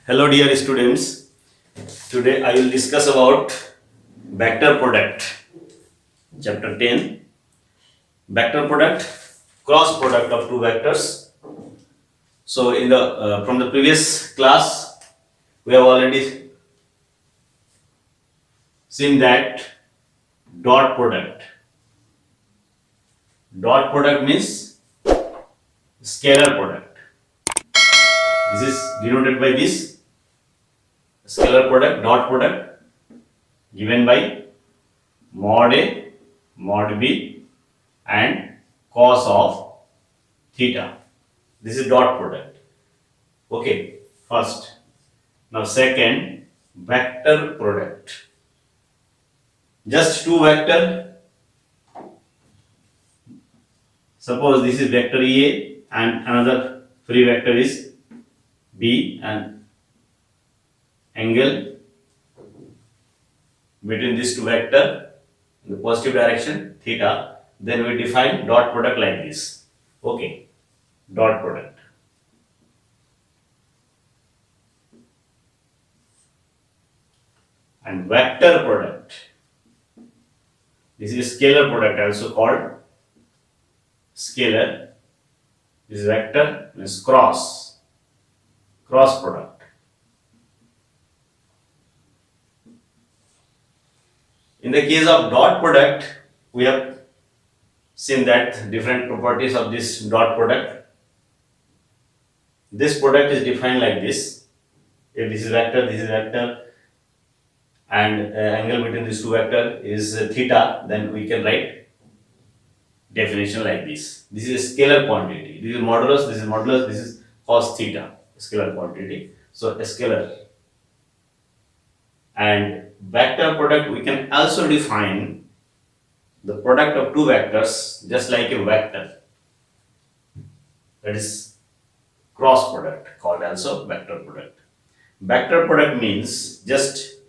Hello dear students, today I will discuss about vector product. Chapter 10, vector product, cross product of two vectors. So in the from the previous class we have already seen that dot product. Dot product means scalar product. This is denoted by this scalar product, dot product, given by mod A, mod B and cos of theta. This is dot product. Okay, first. Now second, vector product. Just two vector. Suppose this is vector A and another free vector is B, and angle between these two vector in the positive direction theta. Then we define dot product like this. Okay, dot product. And vector product. This is scalar product, also called scalar. This is vector means cross product. In the case of dot product, we have seen that different properties of this dot product. This product is defined like this. If this is vector, and angle between these two vector is theta, then we can write definition like this. This is a scalar quantity. This is modulus, this is cos theta, scalar quantity. So a scalar. And vector product, we can also define the product of two vectors just like a vector. That is cross product, called also vector product. Vector product means just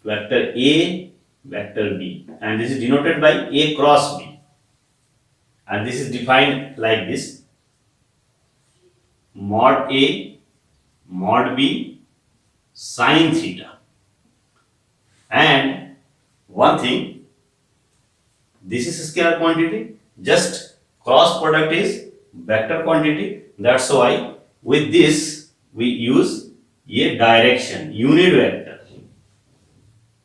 vector A, vector B, and this is denoted by A cross B, and this is defined like this: mod A, mod B, sin theta. And one thing, this is a scalar quantity, just cross product is vector quantity. That's why with this we use a direction, unit vector.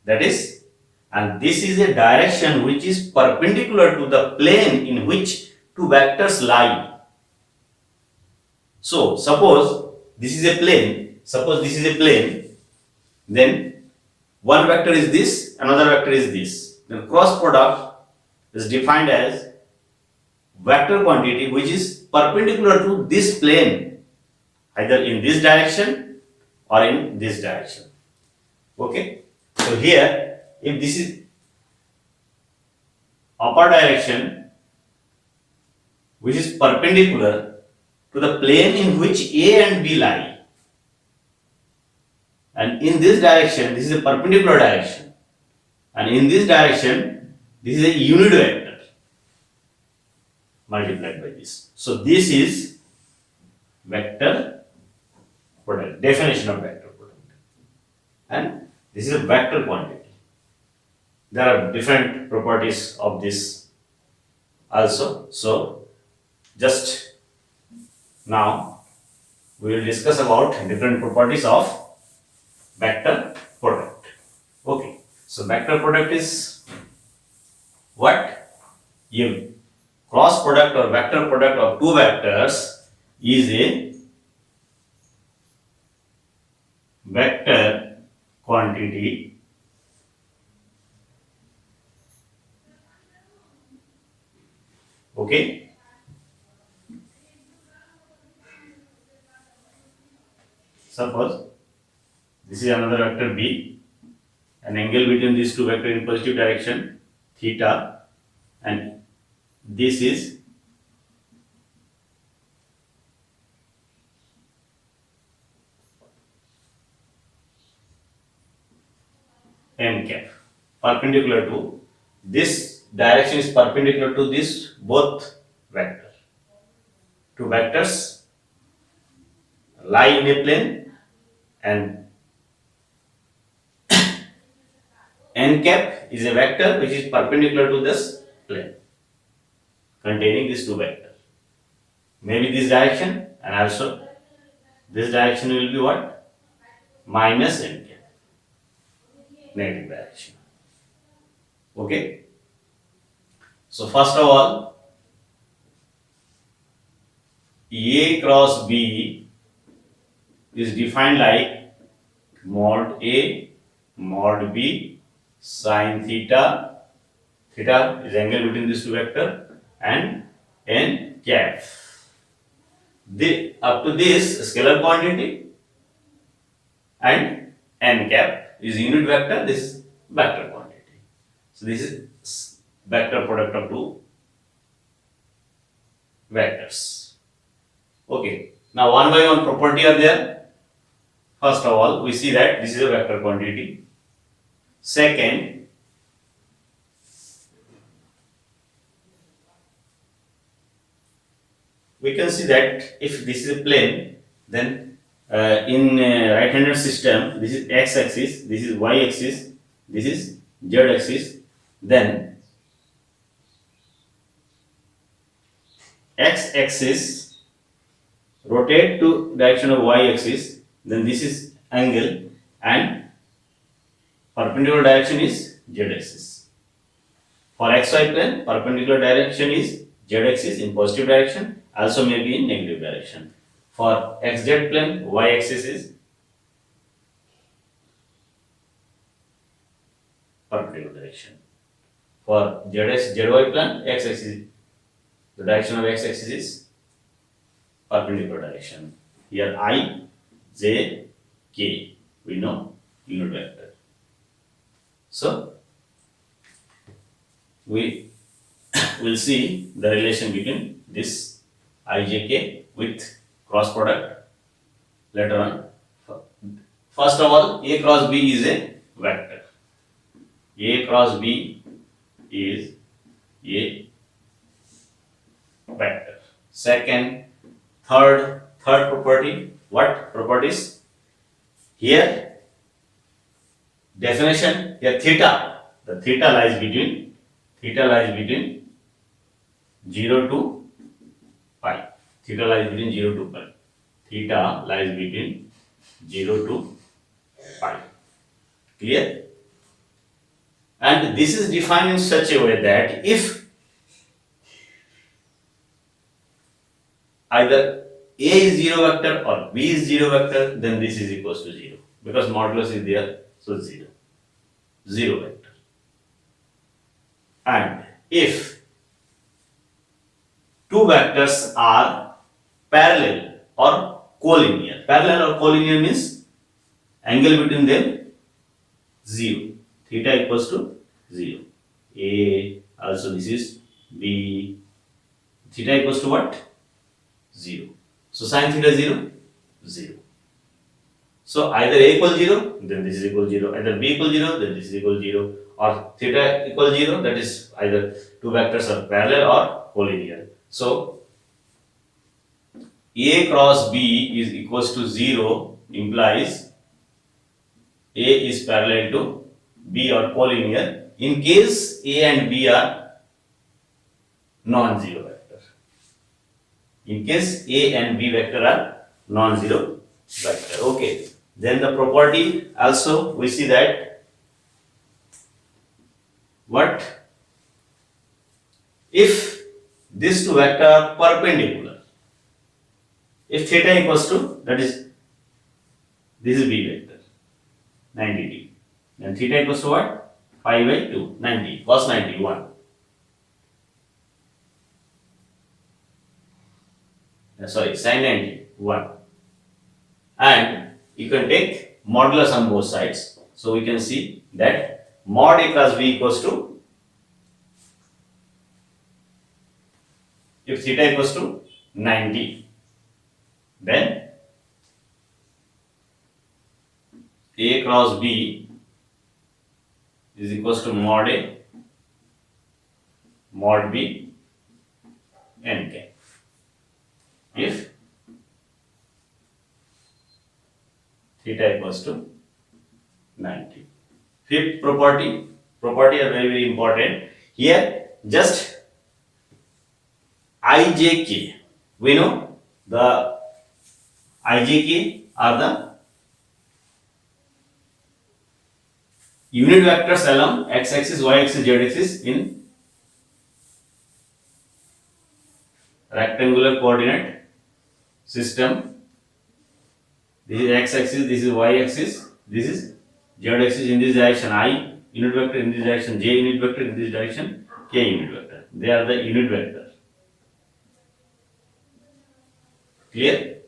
That is, and this is a direction which is perpendicular to the plane in which two vectors lie. So suppose this is a plane, then one vector is this, another vector is this. Then cross product is defined as vector quantity which is perpendicular to this plane, either in this direction or in this direction. Okay. So here, if this is upper direction which is perpendicular to the plane in which A and B lie, and in this direction this is a perpendicular direction, and in this direction this is a unit vector multiplied by this. So this is vector product, definition of vector product, and this is a vector quantity. There are different properties of this also. So just now we will discuss about different properties of vector product. Okay. So vector product is what? A cross product or vector product of two vectors is a vector quantity okay. Suppose this is another vector b, an angle between these two vectors in positive direction theta, and this is n cap, perpendicular to this direction is perpendicular to this both vector. Two vectors lie in a plane, and n cap is a vector which is perpendicular to this plane containing these two vectors. Maybe this direction, and also this direction will be what? Minus n cap, negative direction. Okay. So first of all, A cross B is defined like mod A mod B sine theta, theta is angle between these two vectors, and n cap. Up to this scalar quantity, and n cap is unit vector, this is vector quantity. So this is vector product of two vectors. Okay, now one by one property are there. First of all, we see that this is a vector quantity. Second, we can see that if this is a plane, then in right-handed system, this is x-axis, this is y-axis, this is z-axis, then x-axis rotate to direction of y-axis, then this is angle, and perpendicular direction is z-axis. For xy plane, perpendicular direction is z-axis in positive direction, also may be in negative direction. For xz plane, y-axis is perpendicular direction. For zy plane, x-axis, the direction of x-axis is perpendicular direction. Here I, j, k, we know unit vector. So we will see the relation between this I, j, k with cross product later on. First of all, A cross B is a vector. A cross B is a vector. Second, third property, what properties? Here definition, here theta, the theta lies between 0 to pi. Theta lies between 0 to pi. Theta lies between 0 to pi. Clear? And this is defined in such a way that if either A is 0 vector or B is 0 vector, then this is equals to 0. Because modulus is there, so 0. 0 vector. And if two vectors are parallel or collinear. Parallel or collinear means angle between them 0. Theta equals to 0. A, also this is B. Theta equals to what? 0. So sin theta 0, 0. So either A equals 0, then this is equal 0. Either B equals 0, then this is equal 0. Or theta equals 0, that is either two vectors are parallel or collinear. So A cross B is equals to 0 implies A is parallel to B or collinear in case A and B are non-zero vector. In case A and B vector are non-zero vector. Okay. Then the property also we see that what if these two vectors are perpendicular. If theta equals to, that is, this is B vector. 90 degree. Then theta equals to what? Pi by 2, 90, cos 91. Sorry, sin 90, 1. And you can take modulus on both sides. So we can see that mod A cross B equals to, if theta equals to 90, then A cross B is equals to mod A, mod B, n k. If theta equals to 90. Fifth property are very, very important. Here, just ijk. We know the ijk are the unit vectors along x-axis, y-axis, z-axis in rectangular coordinate system. This is x-axis, this is y-axis, this is z-axis. In this direction I unit vector, in this direction j unit vector, in this direction k unit vector. They are the unit vector. Clear?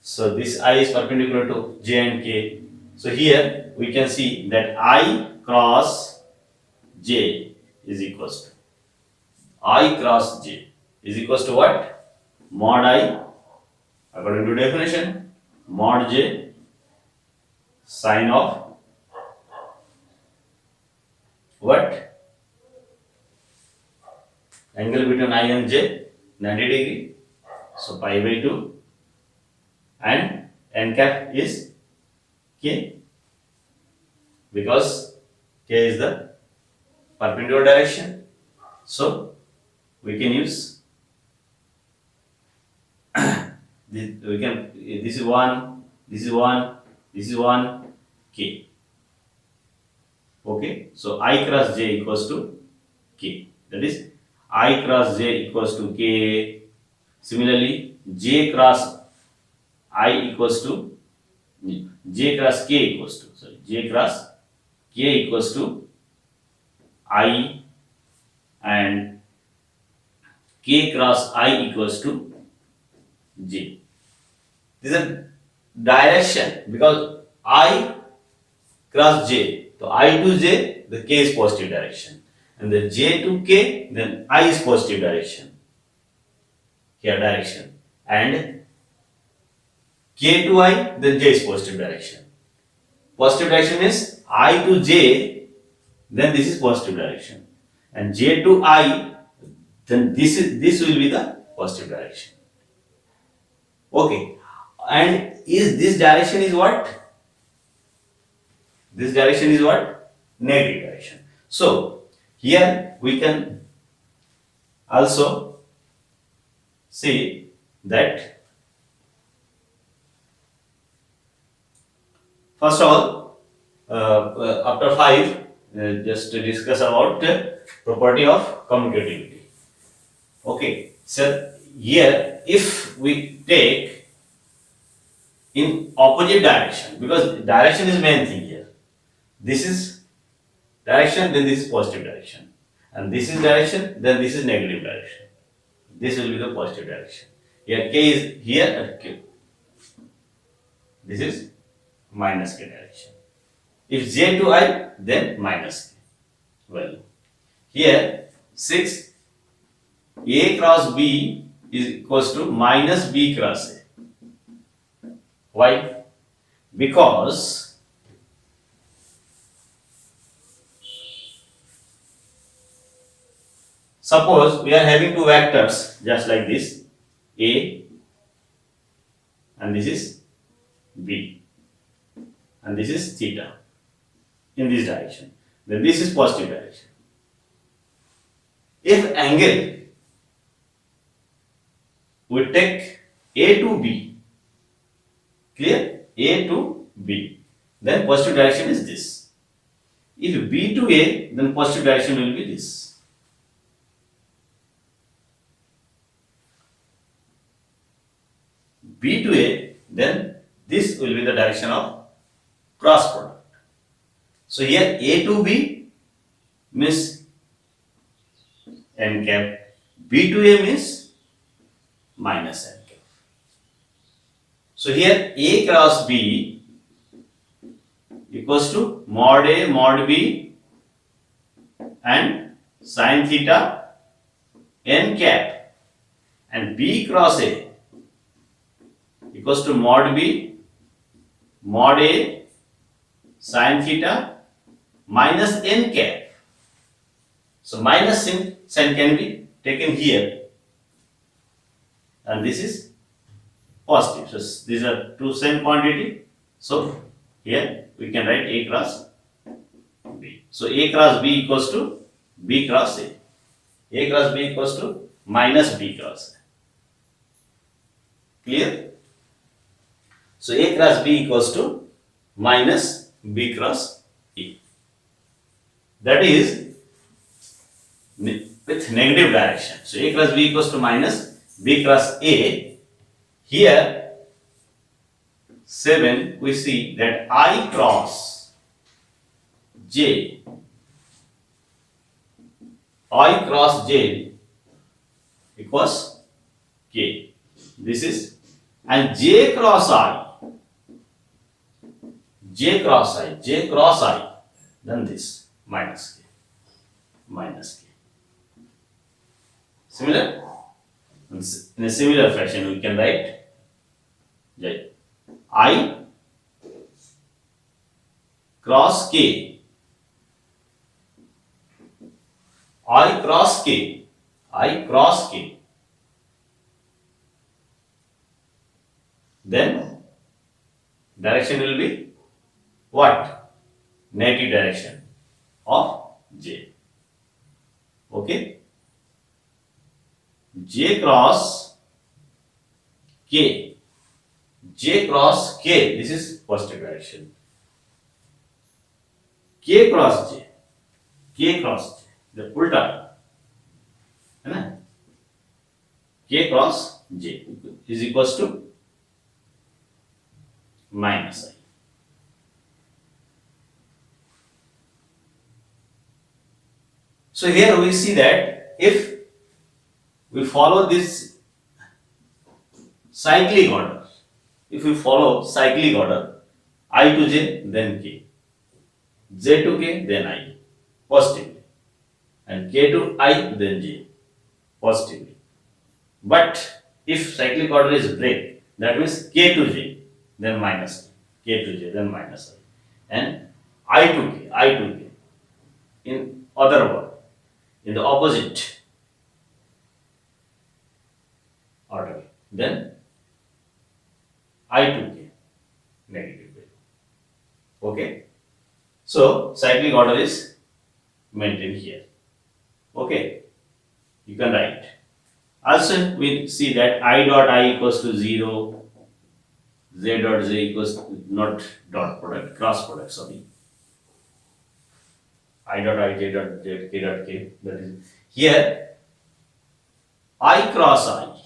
So this I is perpendicular to j and k. So here we can see that I cross j is equals to I cross j is equals to what? Mod I, according to definition, mod j sine of what? Angle between I and j, 90 degree. So pi by 2, and n cap is k, because k is the perpendicular direction. So we can use this is 1, this is 1, this is 1, k. Okay, so I cross j equals to k. That is I cross j equals to k. Similarly, j cross I equals to j cross k equals to, sorry, j cross k equals to I, and k cross I equals to j. This is a direction, because I cross j, so I to j, the k is positive direction, and the j to k, then I is positive direction. Here direction, and k to I, then j is positive direction. Positive direction is I to j, then this is positive direction, and j to I, then this will be the positive direction. Okay, and is this direction is what? This direction is what? Negative direction. So here we can also see that, first of all, after 5, just to discuss about property of commutativity. Okay, so here if we take in opposite direction, because direction is main thing here. This is direction, then this is positive direction, and this is direction, then this is negative direction. This will be the positive direction. Here k is here at k. This is minus k direction. If j to I, then minus k. Well, here 6, a cross b is equals to minus b cross a. Why? Because suppose we are having two vectors just like this, a, and this is b, and this is theta in this direction, then this is positive direction. If angle we take a to b, clear, a to b, then positive direction is this. If b to a, then positive direction will be this. B to a, then this will be the direction of cross product. So here A to B means n cap, B to A means minus n cap. So here A cross B equals to mod A mod B and sin theta n cap, and B cross A equals to mod B mod A sin theta minus n cap. So minus sign can be taken here, and this is positive. So these are two same quantity. So here we can write A cross B. So A cross B equals to B cross A. A cross B equals to minus B cross A. Clear? So A cross B equals to minus B cross A. That is with negative direction. So A cross B equals to minus B cross A. Here 7 we see that I cross J equals K. This is, and J cross I, then this minus K. Similar? In a similar fashion we can write J I cross K, then direction will be what? Negative direction of J. Okay? J cross K, this is positive direction. K cross J, the ulta, है ना? K cross J is equals to minus I. So here we see that if we follow this cyclic order, I to J then K, J to K then I positively, and K to I then J positively. But if cyclic order is break, that means K to J then minus K to J then minus I, and I to K. In other word, in the opposite order, then I to K negative value. Okay, so cyclic order is maintained here. Okay, you can write. Also we see that I dot I equals to 0, Z dot J equals to, not dot product, cross product, sorry. I dot I, J dot J, K dot K, that is here I cross I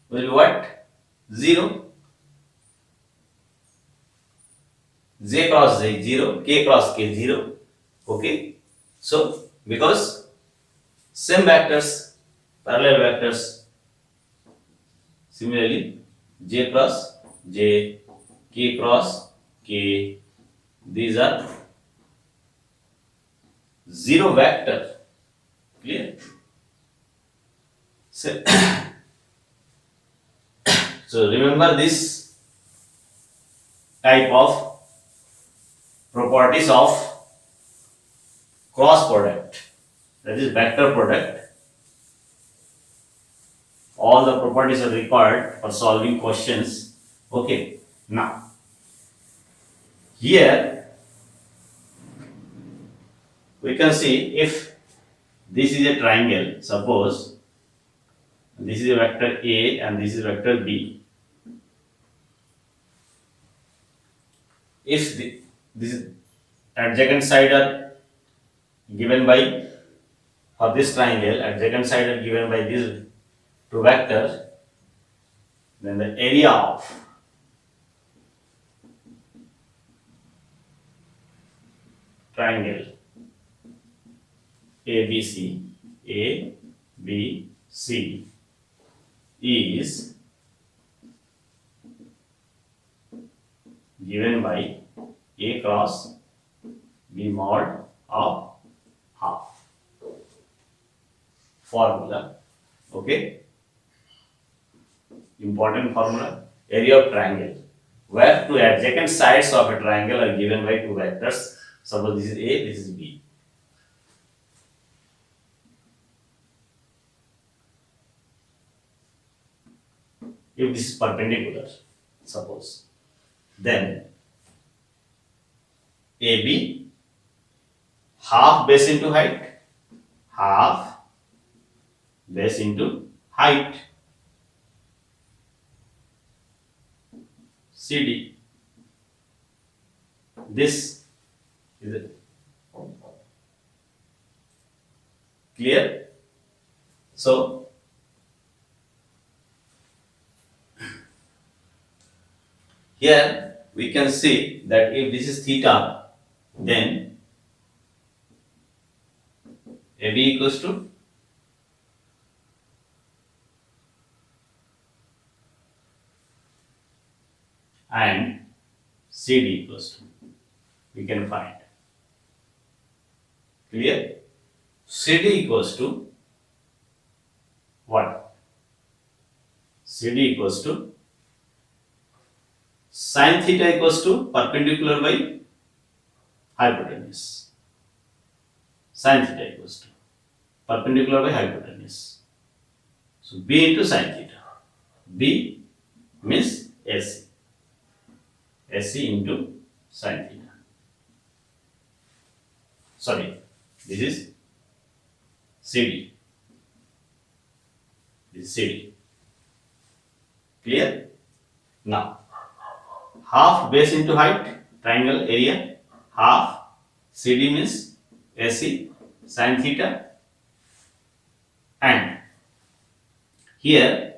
will be what? 0. J cross J 0, K cross K 0. Okay, so because same vectors, parallel vectors, similarly J cross J, K cross K, these are 0 vector. Clear? So, so remember this type of properties of cross product, that is vector product. All the properties are required for solving questions. Okay, now here we can see if this is a triangle, suppose this is a vector A and this is vector B. If this adjacent side are given by, for this triangle, adjacent side are given by these two vectors, then the area of triangle ABC, A, B, C is given by A cross B mod of half. Formula. Okay. Important formula. Area of triangle, where two adjacent sides of a triangle are given by two vectors. Suppose this is A, this is B. If this is perpendicular, suppose, then AB half base into height, half base into height. CD. This is it. Clear? So, here we can see that if this is theta, then AB equals to and CD equals to, we can find. Clear? CD equals to what? CD equals to sin theta equals to perpendicular by hypotenuse. Sin theta equals to perpendicular by hypotenuse. So B into sin theta. B means AC. AC into sin theta. Sorry, this is CD. This is CD. Clear? Now, half base into height, triangle area, half CD means AC, sin theta, and here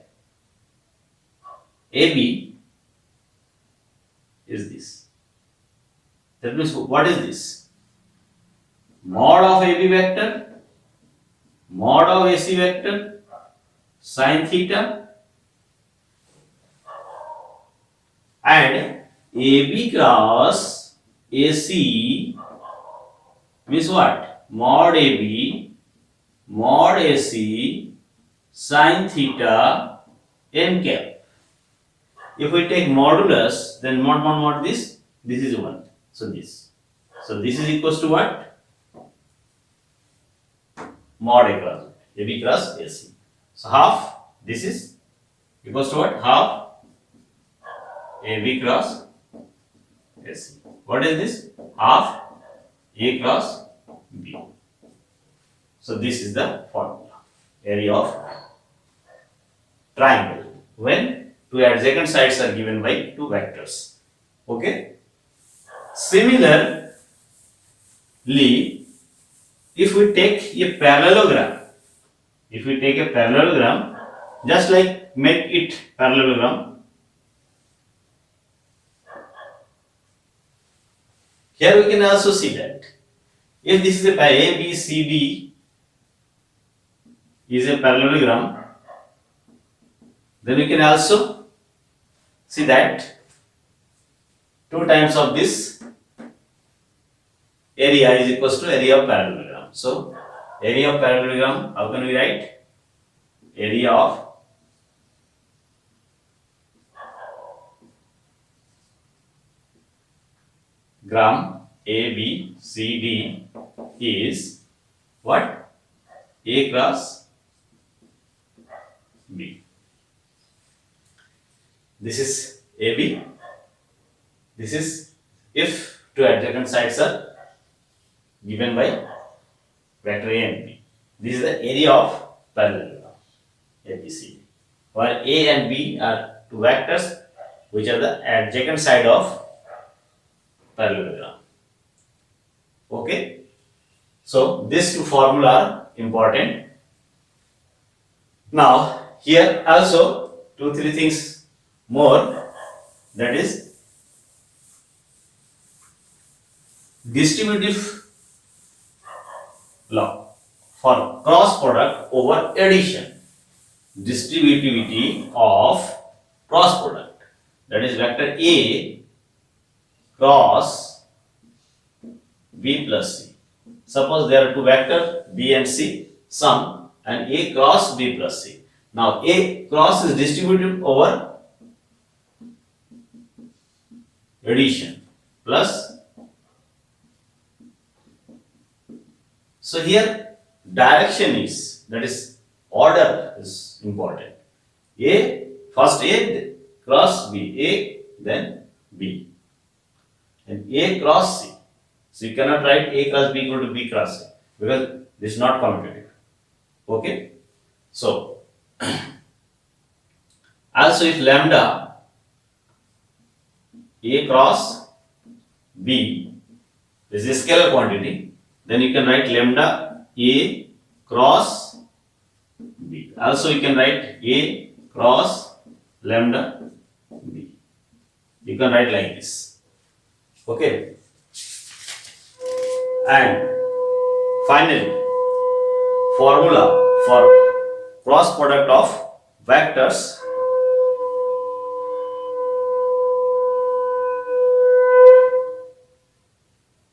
AB is this. That means what is this? Mod of AB vector, mod of AC vector, sin theta, and AB cross AC means what? Mod AB, mod AC, sin theta, n cap. If we take modulus, then mod this is 1. So this. So this is equals to what? Mod A cross AB cross AC. So half, this is equals to what? Half AB cross AC. What is this? Half A cross B. So this is the formula. Area of triangle when two adjacent sides are given by two vectors. Okay. Similarly, if we take a parallelogram, just like make it parallelogram. Here we can also see that if this is a A, B, C, D is a parallelogram, then we can also see that 2 times of this area is equals to area of parallelogram. So, area of parallelogram, how can we write? Area of gram A, B, C, D is what? A cross B. This is AB. This is if two adjacent sides are given by vector A and B. This is the area of parallelogram ABC, where A and B are two vectors which are the adjacent side of parallelogram. Okay. So these two formula are important. Now here also 2-3 things more, that is distributive law for cross product over addition. Distributivity of cross product, that is vector A cross B plus C. Suppose there are two vectors B and C, sum, and A cross B plus C. Now A cross is distributed over addition plus. So here direction is, that is order is important. A, first A cross B, A then B, and A cross C. So you cannot write A cross B equal to B cross C because this is not commutative. Okay. So also if lambda A cross B is a scalar quantity, then you can write lambda A cross B. Also you can write A cross lambda B. You can write like this. Okay. And finally, formula for cross product of vectors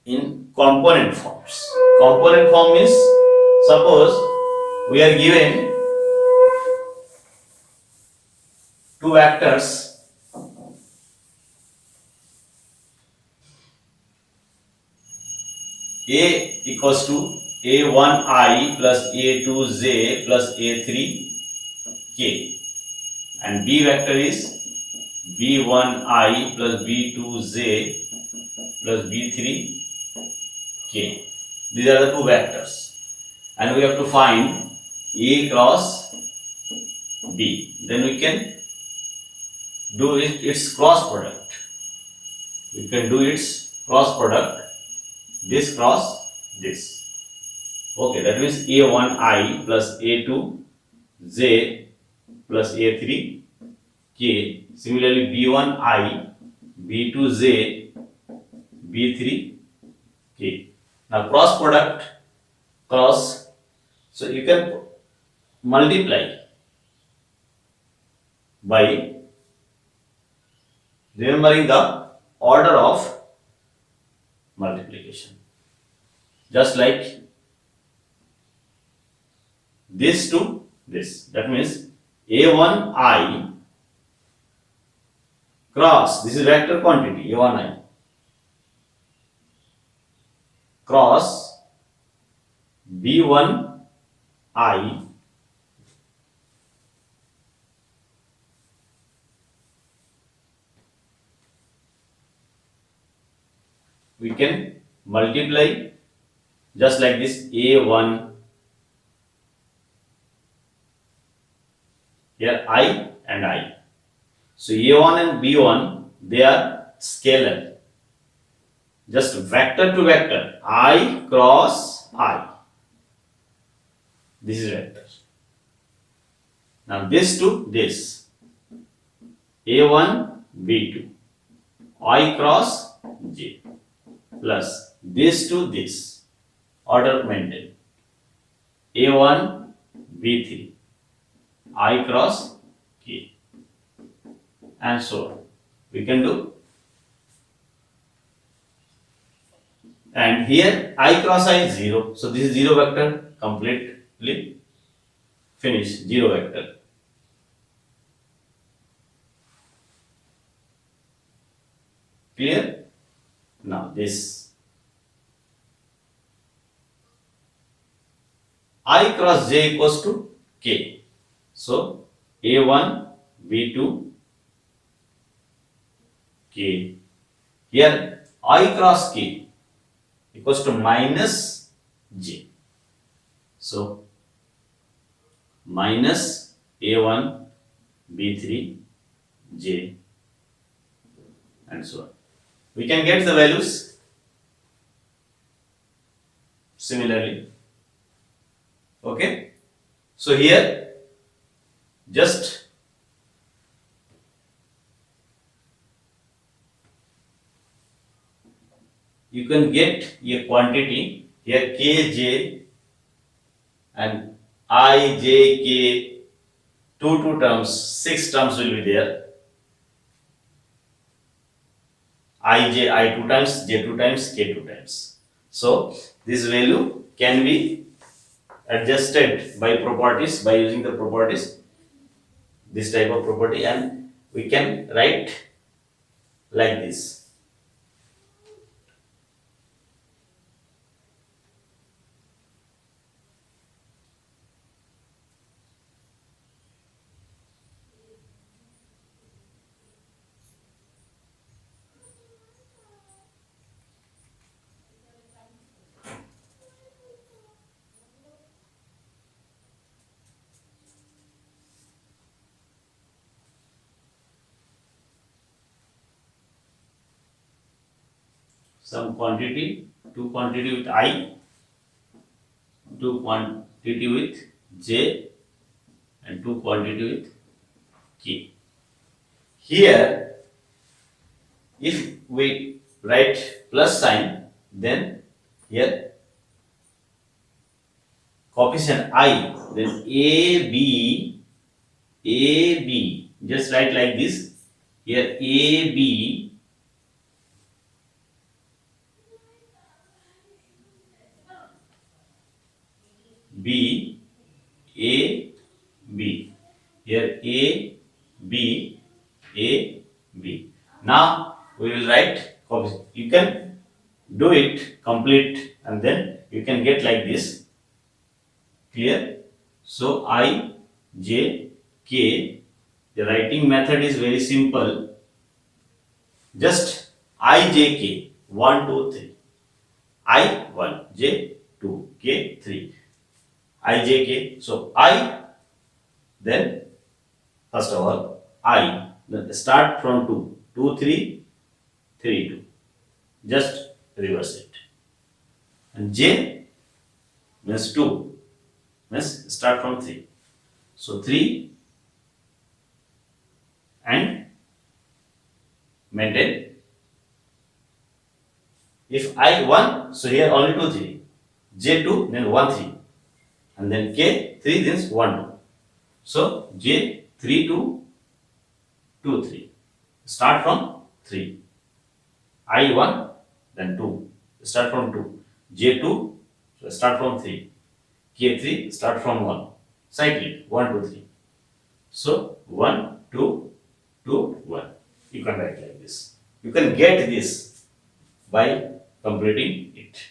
in component forms. Component form means, suppose we are given two vectors A equals to A1i plus A2j plus A3k, and B vector is B1i plus B2j plus B3k. These are the two vectors, and we have to find A cross B. Then we can do its cross product. We can do its cross product, this cross this. Okay, that means A1i plus A2j plus A3k. Similarly, B1i, B2j, B3k. Now cross product, cross, so you can multiply by remembering the order of multiplication. Just like this to this. That means A1i cross, this is vector quantity A1i cross B1i we can multiply just like this A1, here I and I. So A1 and B1, they are scalar. Just vector to vector, I cross I. This is vector. Now this to this, A1, B2, I cross J, plus this to this, order maintained, A1, B3, I cross K, and so on. We can do. And here I cross I is 0. So this is 0 vector, completely finished, 0 vector. Clear? Now this I cross J equals to K. So A1, B2, K. Here I cross K equals to minus J. So minus A1, B3, J, and so on. We can get the values similarly. Okay. So here just you can get a quantity here Kj and I, j, k, two terms, 6 terms will be there. I, j, I 2 times, j 2 times, k 2 times. So this value can be adjusted by properties, by using the properties, this type of property, and we can write like this. Some quantity, two quantity with I, two quantity with j, and two quantity with k. Here, if we write plus sign, then here coefficient I, then A B, just write like this. Here A B B A B. Here A B A B. Now we will write coefficient. You can do it complete and then you can get like this. Clear? So I J K. The writing method is very simple. Just I J K 1 2 3. I 1 J 2 K 3. I J K. So I, then first of all I, then start from 2 2 3 3 2. Just reverse it. And J means 2 means start from 3. So 3 and maintain. If I 1, so here only 2 3. J 2, then 1 3. And then K 3, then 1 2. So J 3 2 2 3. Start from 3. I 1, then 2. Start from 2. J 2, so start from 3. K 3, start from 1. Cyclic 1 2 3. So 1 2 2 1. You can write like this. You can get this by completing it.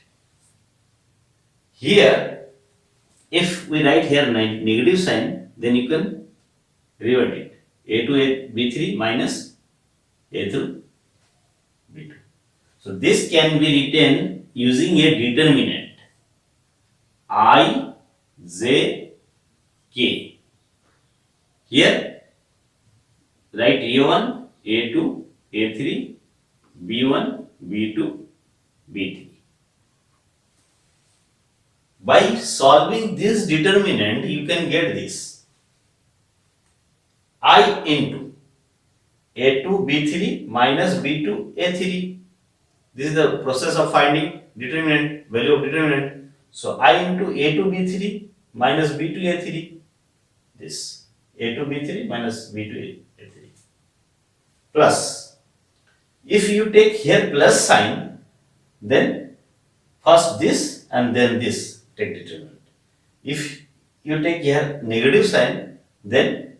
Here, if we write here negative sign, then you can revert it. A to A B3 minus A to B2. So this can be written using a determinant I J K. Here write A1, A2, A3, B1, B2, B3. By solving this determinant, you can get this I into A2, B3 minus B2, A3. This is the process of finding determinant, value of determinant. So I into A2, B3 minus B2, A3. This A2, B3 minus B2, A3. Plus, if you take here plus sign, then first this and then this take determinant. If you take here negative sign, then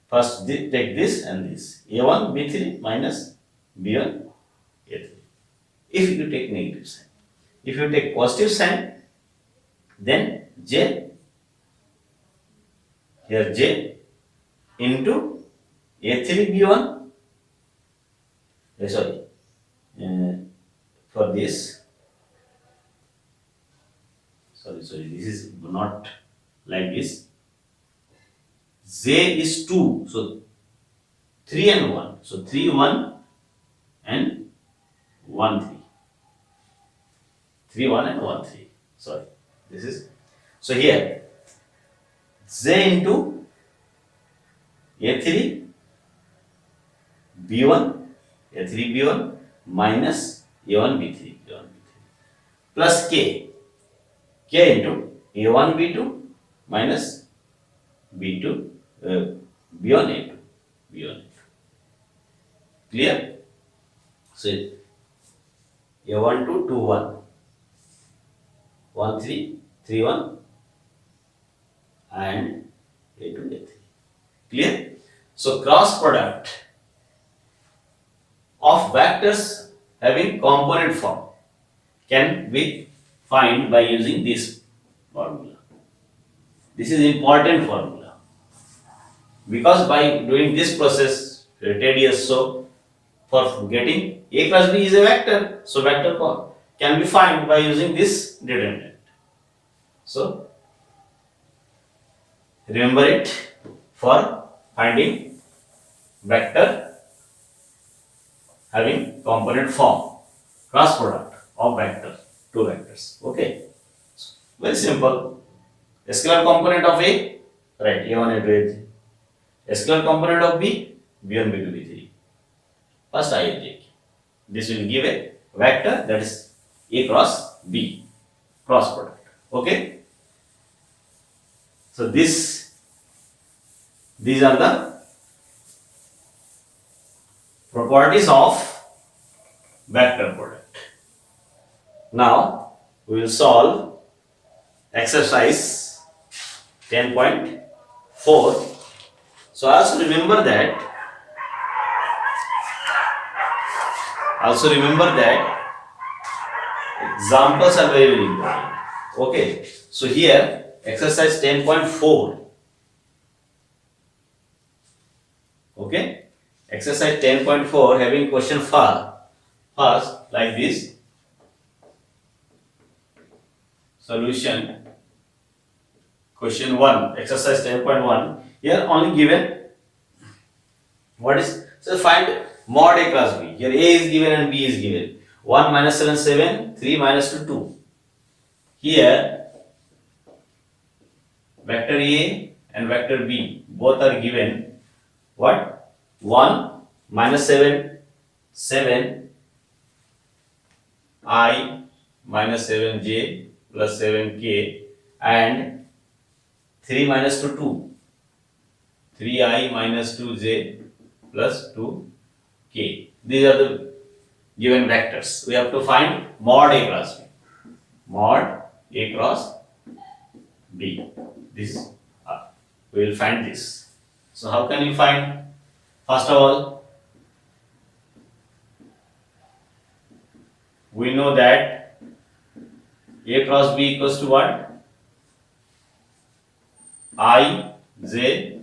first take this and this. A1, B3 minus B1, A3. If you take negative sign. If you take positive sign, then J, here J into A3 B1, sorry, for this, sorry, this is not like this. J is 2, so 3 and 1. So 3 1 and 1 3. 3 1 and 1 3. Sorry, this is, so here J into A3 B1, A3 B1 minus A1 B3 plus K. K into A1 B2 minus B2 B1 A2 B1 A2. Clear? So A1 2 2 1 1 3 3 1 and A2 A3. Clear? So cross product of vectors having component form can be find by using this formula. This is important formula because by doing this process tedious, so for getting A plus B is a vector, so vector can be found by using this determinant. So remember it for finding vector having component form, cross product of vector, two vectors. Okay, very simple. A scalar component of A, right? A1, A2, A3. A scalar component of B, B1, B2, B3. First I and J. This will give a vector that is A cross B, cross product. Okay. So these are the properties of vector product. Now we will solve exercise 10.4. So also remember that examples are very important. Okay, so here exercise 10.4. Okay, exercise 10.4 having question first like this. Solution question 1, exercise 10.1. Here only given what is, so find mod A cross B. Here A is given and B is given. 1 minus 7 7, 3 minus 2 2. Here vector A and vector B both are given. What? 1 minus 7 7 I minus 7j plus 7k and 3 minus 2 2. 3i minus 2j plus 2k. These are the given vectors. We have to find mod A cross B. Mod A cross B. This we will find this. So how can you find? First of all, we know that A cross B equals to what? I, J,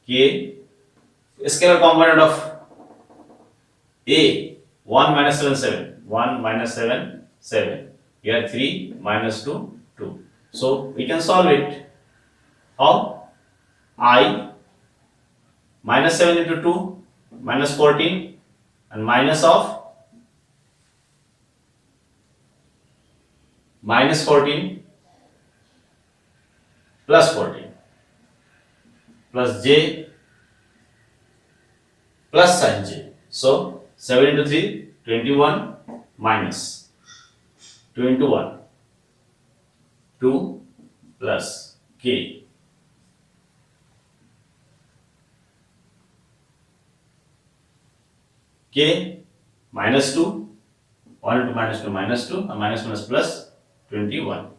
K, scalar component of A, 1 minus 7, 7. 1 minus 7, 7. Here 3 minus 2, 2. So we can solve it. How? I minus 7 into 2 minus 14 and minus of minus 14 plus 14 plus j plus sin j. So 7 into 3, 21 minus 2 into 1, 2 plus k. K minus 2, 1 into minus 2 minus 2 and minus minus plus 21.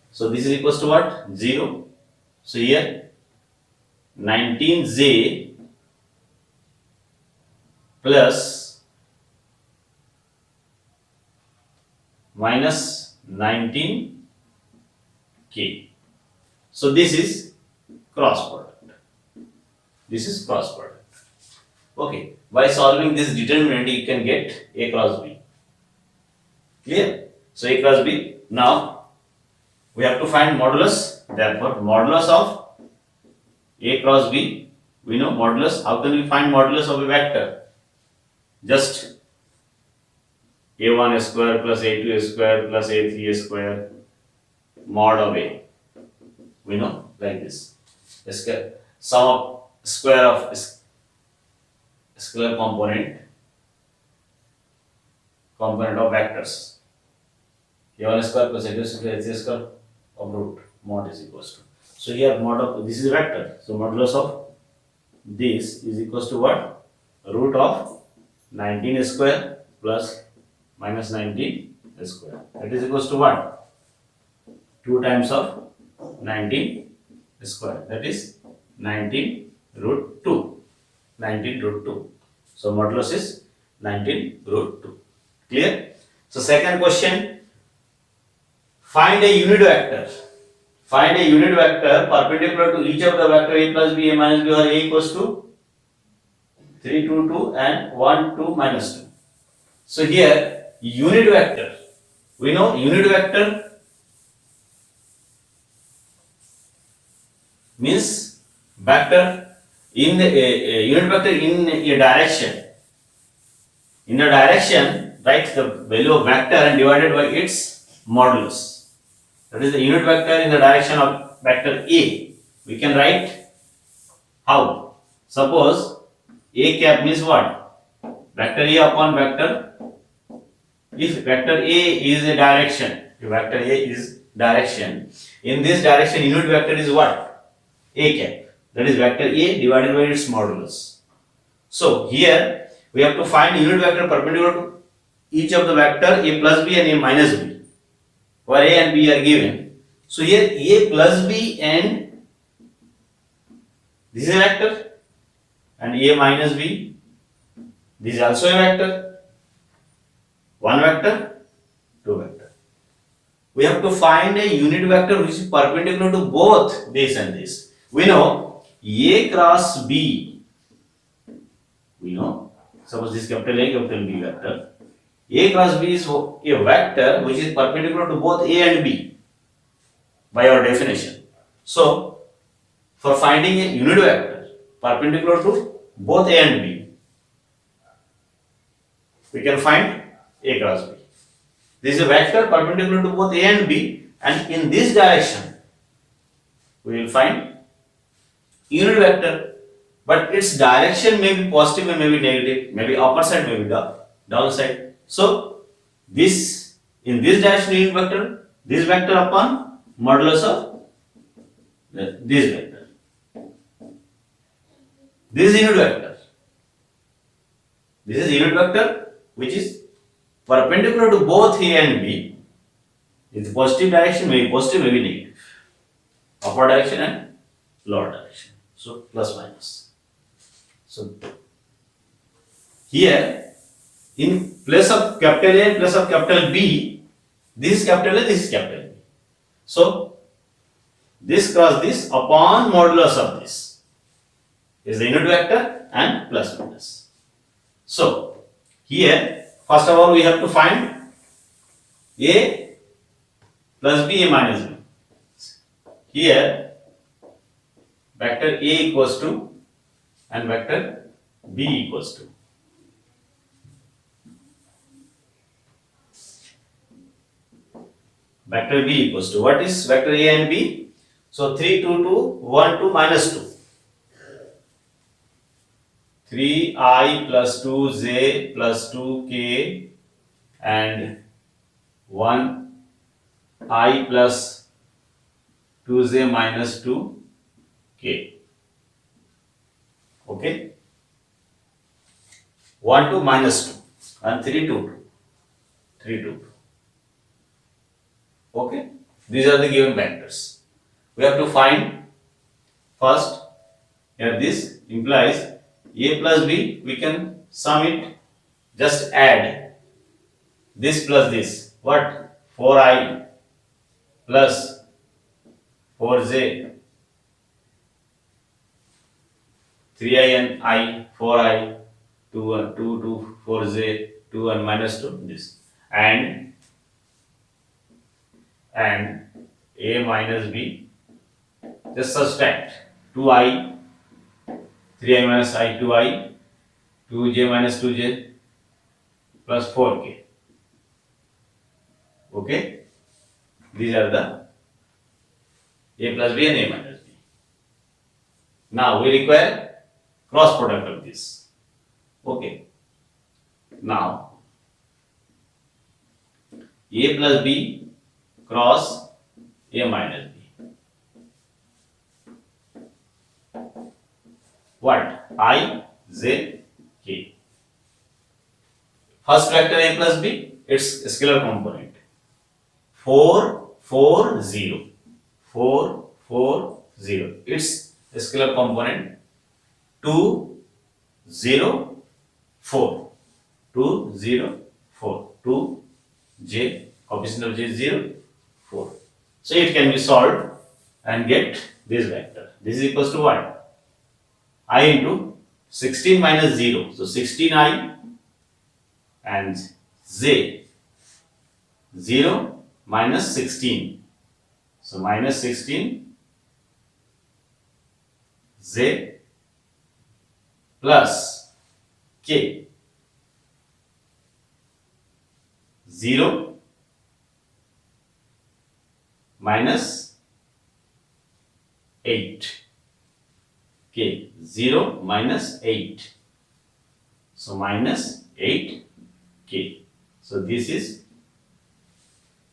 So this is equals to what? 0. So here 19j plus minus 19k. So this is cross product. This is cross product. Okay. By solving this determinant, you can get A cross B. Clear? So A cross B. Now we have to find modulus. Therefore, modulus of A cross B. We know modulus. How can we find modulus of a vector? Just A1 square plus A2 square plus A3 square mod of A. We know like this. Sum of square of scalar component of vectors. A1 square plus A2 square, A3 square, of root mod is equals to. So here mod of this is vector. So modulus of this is equals to what? Root of 19 square plus minus 19 square. That is equals to what? 2 times of 19 square. That is 19 root 2. 19 root 2. So modulus is 19 root 2. Clear? So second question. Find a unit vector. Find a unit vector perpendicular to each of the vector a plus b, a minus b, or a equals to 3, 2, 2 and 1, 2, minus 2. So here unit vector. We know unit vector means vector in the unit vector in a direction. In a direction, write the value of vector and divided by its modulus. That is the unit vector in the direction of vector A. We can write how? Suppose A cap means what? Vector A upon vector. If vector A is a direction, if vector A is direction, in this direction unit vector is what? A cap. That is vector A divided by its modulus. So here we have to find unit vector perpendicular to each of the vector a plus b and a minus b. Where a and b are given. So here a plus b and this is a vector and a minus b, this is also a vector. One vector, two vector. We have to find a unit vector which is perpendicular to both this and this. We know a cross b. We know, suppose this capital A, capital B vector. A cross B is a vector which is perpendicular to both A and B by our definition. So, for finding a unit vector perpendicular to both A and B, we can find A cross B. This is a vector perpendicular to both A and B, and in this direction, we will find unit vector, but its direction may be positive and may be negative, maybe upper side, maybe the downside. So, this in this direction unit vector, this vector upon modulus of this vector. This is unit vector. This is unit vector which is perpendicular to both A and B. In the positive direction, maybe positive, maybe negative. Upper direction and lower direction. So, plus minus. So, here in place of capital A and place of capital B, this is capital A, this is capital B. So, this cross this upon modulus of this is the unit vector and plus minus. So, here first of all we have to find A plus B, A minus B. Here vector A equals to and vector B equals to. Vector B equals to, what is vector A and B? So 3, 2, 2, 1, 2, minus 2. 3i plus 2j plus 2k and 1i plus 2j minus 2k. Okay? 1, 2, minus 2 and 3, 2, 2. 3, 2, 2. Okay, these are the given vectors. We have to find first, here this implies A plus B, we can sum it, just add this plus this. What? 4i plus 4j, 3i and I, 4i, 2, 2, 4j, 2 and minus 2, this. And A minus B, just subtract 2i, 3i minus I, 2i, 2j minus 2j plus 4k. Okay, these are the A plus B and A minus B. Now we require cross product of this. Okay, now A plus B cross A minus B. What? I, J, K. First vector A plus B, its scalar component. 4, 4, 0. 4, 4, 0. Its scalar component 2, 0, 4. 2, 0, 4. 2, J, coefficient of J is 0, 4. So it can be solved and get this vector. This is equals to what? I into 16 minus 0. So 16I and J, 0 minus 16. So minus 16 J plus K, 0 minus 8. K, 0 minus 8. So minus 8 K. So this is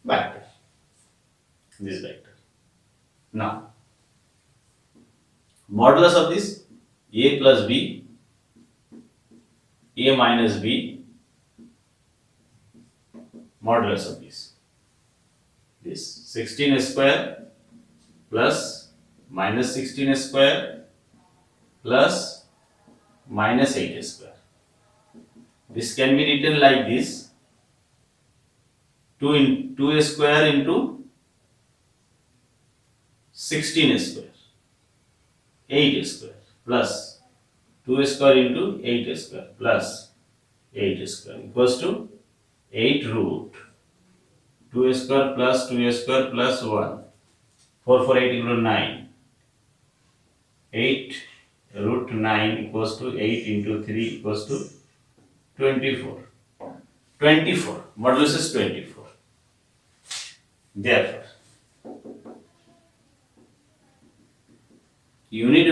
vector. This vector. Now, modulus of this A plus B, A minus B, modulus of this 16 square plus minus 16 square plus minus 8 square. This can be written like this: 2 square into 16 square, 8 square, plus 2 square into 8 square plus 8 square equals to 8 root 2 square plus 2 square plus 1. 4 for 8 equals 9. 8 root 9 equals to 8 into 3 equals to 24. 24. Modulus is 24. Therefore, unit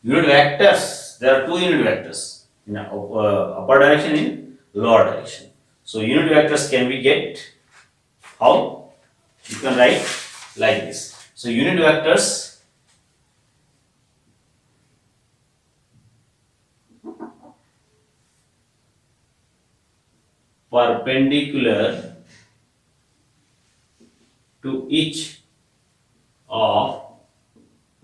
vectors, there are two unit vectors in upper direction, in lower direction. So unit vectors can we get how? You can write like this. So unit vectors perpendicular to each of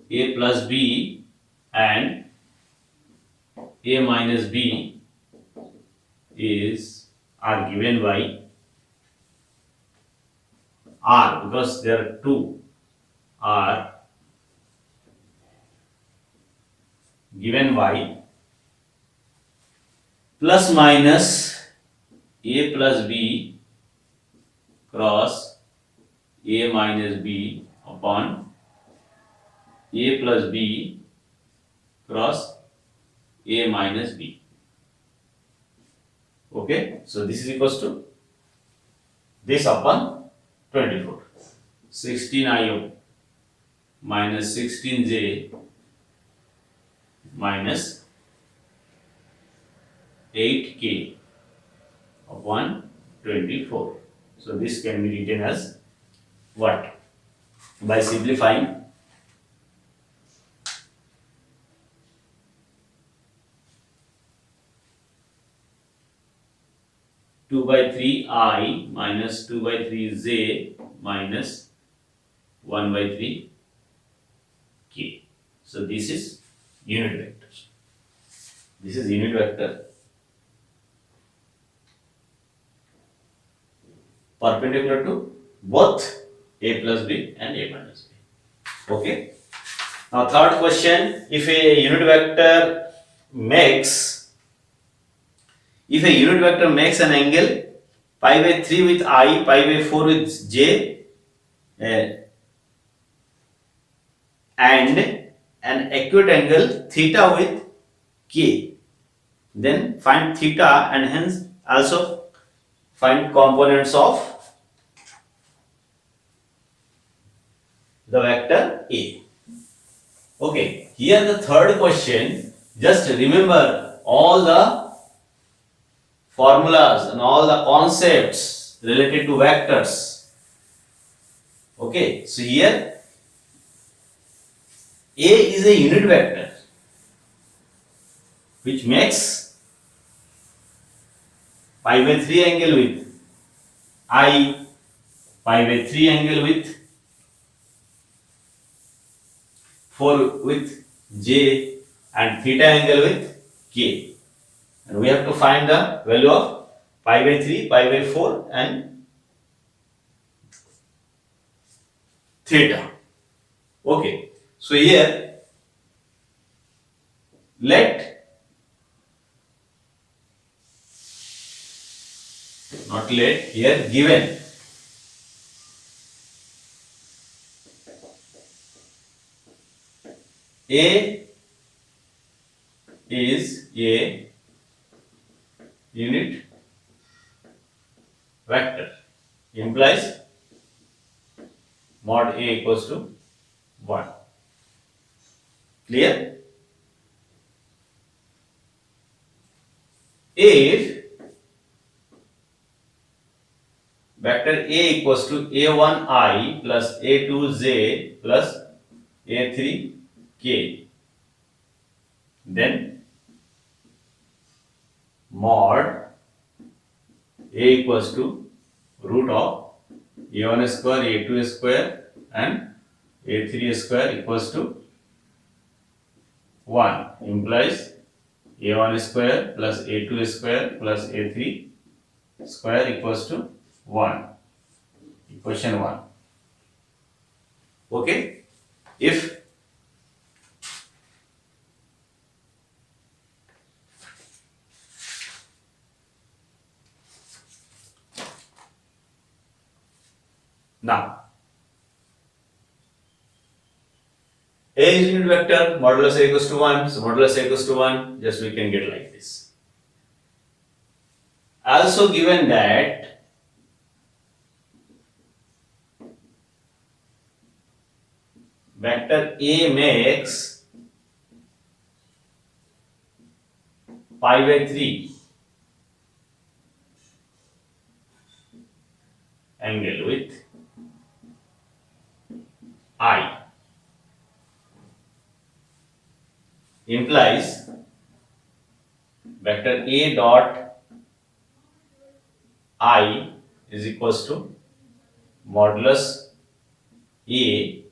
A plus B and A minus B are given by R, because there are two, are given by plus minus A plus B cross A minus B upon A plus B cross A minus B. Okay, so this is equals to this upon 24. 16I minus 16J minus 8K upon 24. So this can be written as what? By simplifying, two by three I minus 2 by 3 J minus 1 by 3 K. So this is unit vector. This is unit vector perpendicular to both A plus B and A minus B. Okay. Now third question: if a unit vector makes an angle pi by 3 with I, pi by 4 with J, and an acute angle theta with K, then find theta and hence also find components of the vector A. Okay, here the third question, just remember all the formulas and all the concepts related to vectors. Okay, so here A is a unit vector which makes pi by 3 angle with I, pi by 3 angle with 4 with J, and theta angle with K. And we have to find the value of pi by 3, pi by 4 and theta. Okay, so here let, not let, here given A is a unit vector, implies mod A equals to 1. Clear? If vector A equals to A1I plus A2J plus A3K, then mod A equals to root of A1 square, A2 square and A3 square equals to 1, implies A1 square plus A2 square plus A3 square equals to 1. Equation 1. Okay? If now A is unit vector, modulus A equals to 1, so modulus A equals to 1, just we can get like this. Also given that vector A makes pi by 3 angle with I, implies vector A dot I is equals to modulus A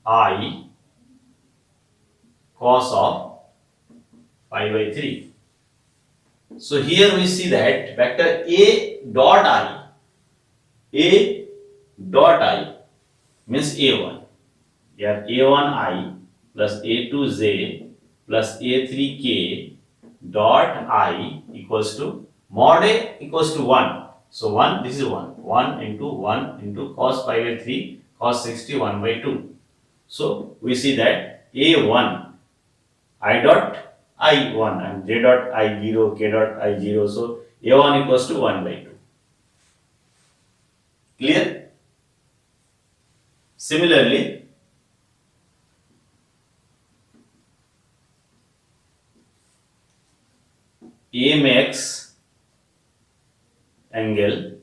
I cos of pi by 3. So here we see that vector A dot I means A1. Here A1I plus A2J plus A3K dot I equals to mod A equals to 1. So 1, this is 1. 1 into cos pi by 3 cos 60 1 by 2. So we see that A1 I dot I1 and J dot I0, K dot I0. So A1 equals to 1 by 2. Clear? Similarly, A makes angle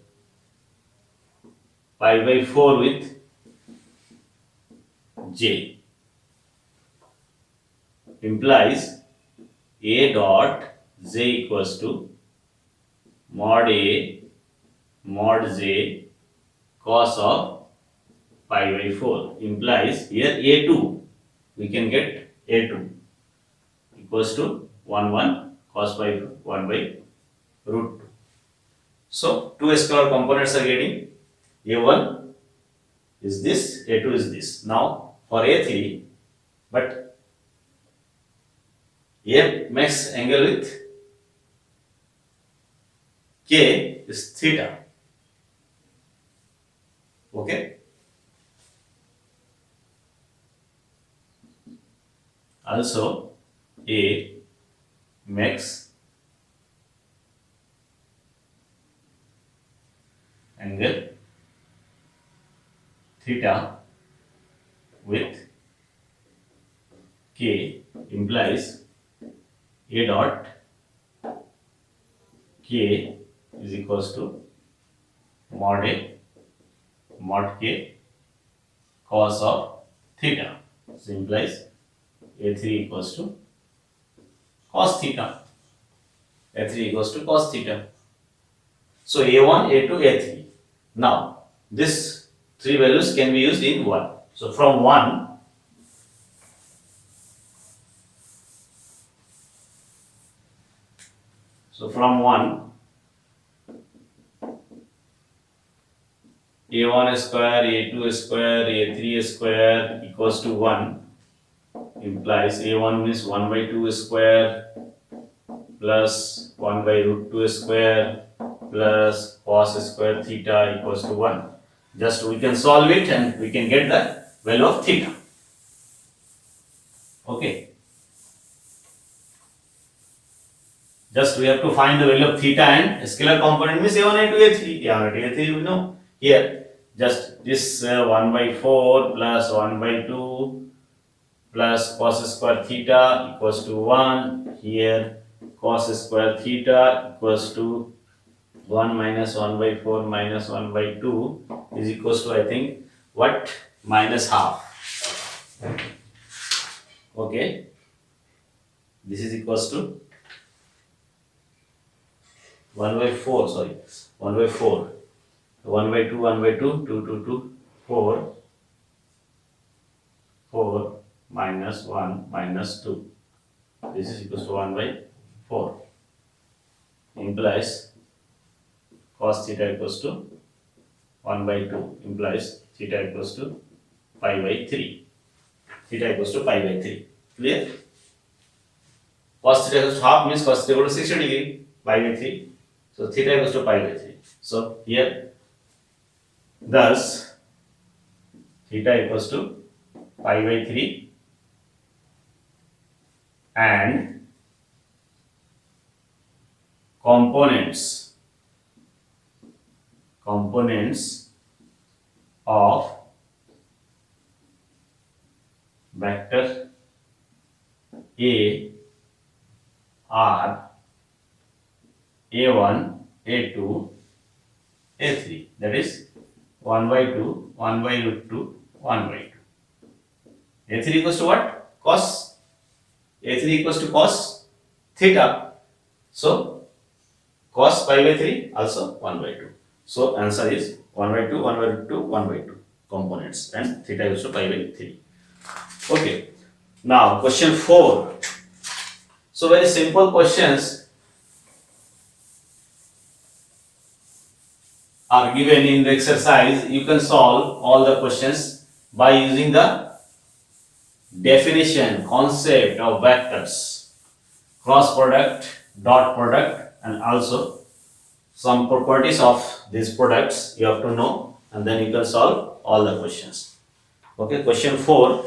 pi by 4 with J, implies A dot J equals to mod A mod J cos of pi by 4, implies here A2, we can get A2 equals to 1 cos pi 1 by root 2. So two scalar components are getting, A1 is this, A2 is this. Now for A3, but A makes angle with K is theta. Okay. Also A makes angle theta with K, implies A dot K is equals to mod A mod K cos of theta. So implies A3 equals to cos theta. A3 equals to cos theta. So A1, A2, A3. Now this three values can be used in 1. So from 1, A1 square, A2 square, A3 square equals to 1 implies A1 means 1 by 2 square plus 1 by root 2 square plus cos square theta equals to 1. Just we can solve it and we can get the value of theta. Okay. Just we have to find the value of theta and scalar component means A1, A2, A3. A1, A2, A3 we know. Here just this 1 by 4 plus 1 by 2 plus cos square theta equals to 1. Here cos square theta equals to 1 minus 1 by 4 minus 1 by 2 is equals to, I think, what? Minus half. Okay. This is equals to 1 by 4, sorry, 1 by 4. 1 by 2, 1 by 2, 2, 2, 2, 4. 4 minus 1 minus 2. This is equals to 1 by 4. Implies cos theta equals to 1 by 2. Implies theta equals to pi by 3. Theta equals to pi by 3. Clear? Cos theta equals to half means cos theta equals to 60 degree. Pi by 3. So theta equals to pi by 3. So here, thus theta equals to pi by 3 and components of vector A are A1, A2, A3. That is 1 by 2, 1 by root 2, 1 by 2. A3 equals to what? Cos. A3 equals to cos theta. So cos pi by 3 also 1 by 2. So answer is 1 by 2, 1 by root 2, 1 by 2 components and theta equals to pi by 3. Okay. Now question 4. So very simple questions are given in the exercise. You can solve all the questions by using the definition, concept of vectors, cross product, dot product, and also some properties of these products you have to know, and then you can solve all the questions. Okay, question 4.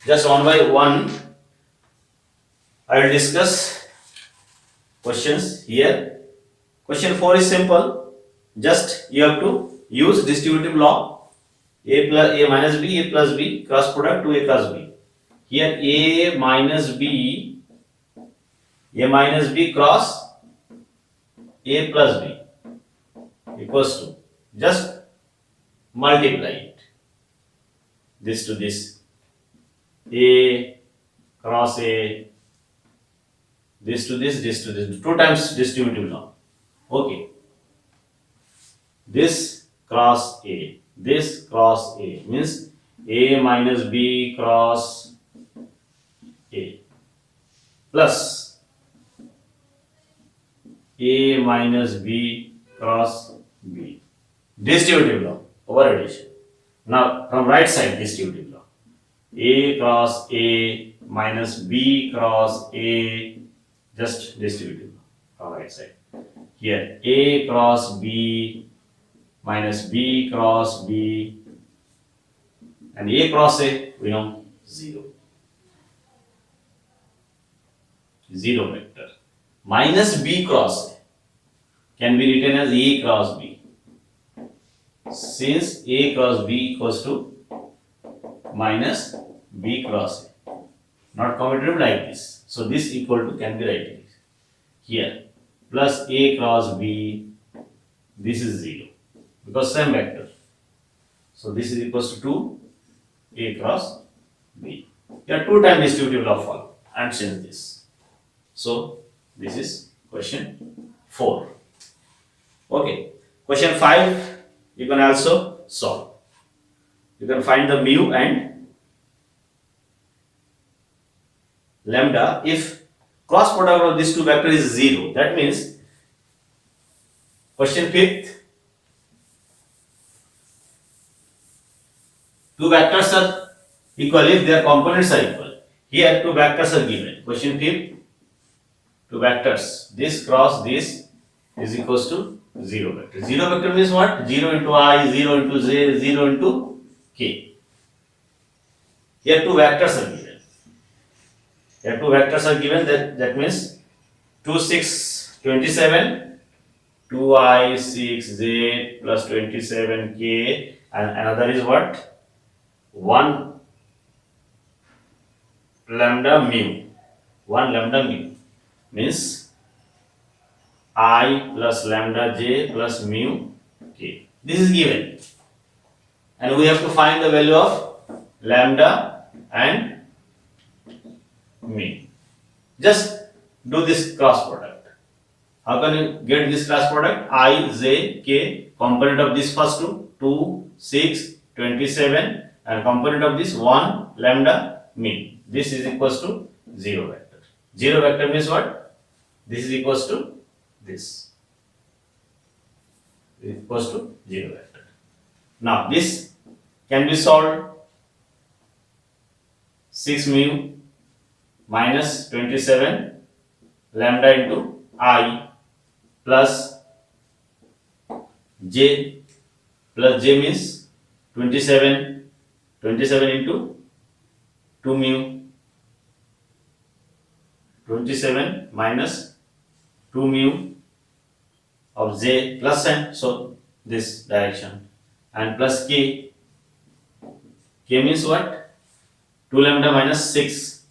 Just one by one, I will discuss questions here. Question 4 is simple. Just you have to use distributive law. A minus B, A plus B, cross product to A plus B. Here A minus B cross A plus B equals to, just multiply it. This to this. A cross A, this to this, 2 times distributive law. Okay. This cross A, this cross A means A minus B cross A plus A minus B cross B. Distributive law over addition. Now from right side, distributive law. A cross A minus B cross A, just distributive law from right side. Here A cross B minus B cross B, and A cross A, we know 0. 0 vector. Minus B cross A can be written as A cross B. Since A cross B equals to minus B cross A. Not commutative like this. So this equal to can be written here. Plus A cross B. This is 0. Because same vector. So this is equals to 2 A cross B. Here 2 times distributive law follow and change this. So this is question 4. Okay. Question 5 you can also solve. You can find the mu and lambda if cross product of these two vectors is 0. That means question 5th, two vectors are equal if their components are equal. Here two vectors are given. Question 5th, two vectors. This cross this is equals to 0 vector. 0 vector means what? 0 into I, 0 into j, 0 into k. Here two vectors are given. Here two vectors are given. That means 2, 6, 27, 2i, 6j plus 27k, and another is what? 1 lambda mu. 1 lambda mu means I plus lambda j plus mu k. This is given. And we have to find the value of lambda and mu. Just do this cross product. How can you get this cross product? I, j, k, component of this first two, 6, 27, and component of this 1 lambda mu. This is equals to 0 vector. 0 vector means what? This is equals to this. Is equals to 0 vector. Now this can be solved. 6 mu minus 27 lambda into I plus j means 27 into 2 mu, 27 minus 2 mu of j plus n, so this direction, and plus k means what? 2 lambda minus 6,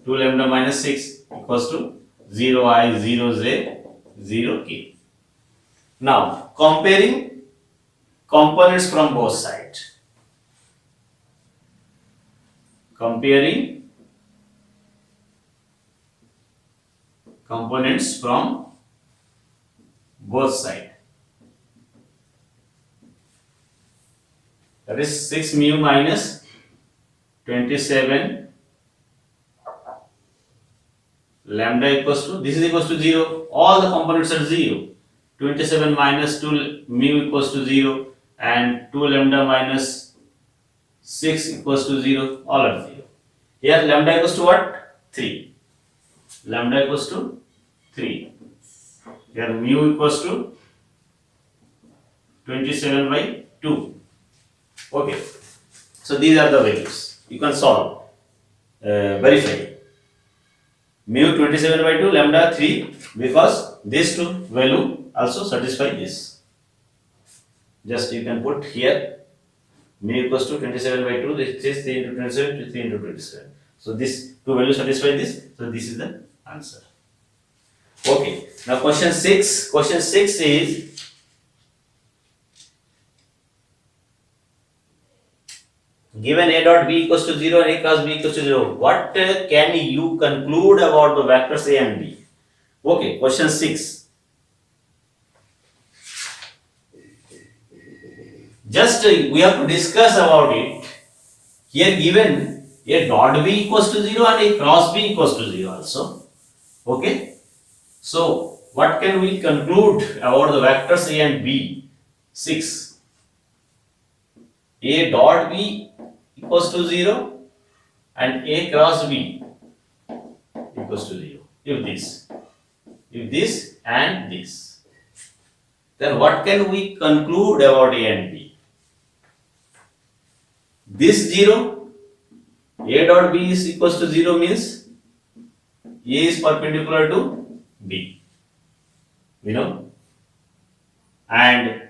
2 lambda minus 6 equals to 0i, 0j, 0k. Now comparing components from both sides. Comparing components from both sides. That is 6 mu minus 27 lambda equals to, this is equals to 0. All the components are 0. 27 minus 2 mu equals to 0, and 2 lambda minus 6 equals to 0. All are 0. Here lambda equals to what? 3. Lambda equals to 3. Here mu equals to 27 by 2. Okay. So these are the values. You can solve. Verify. Mu 27 by 2, lambda 3, because these two value also satisfy this. Just you can put here mu equals to 27 by 2, this is 3 into 27, 3 into 27. So this two values satisfy this. So this is the answer. Okay. Now question 6. Question 6 is given A dot B equals to 0 and A cross B equals to 0. What can you conclude about the vectors A and B? Okay. Question 6. Just we have to discuss about it. Here given A dot B equals to 0 and A cross B equals to 0 also. Okay. So what can we conclude about the vectors A and B? 6. A dot B equals to 0 and A cross B equals to 0. If this and this, then what can we conclude about A and B? This 0, A dot B is equals to 0 means A is perpendicular to B, we know, and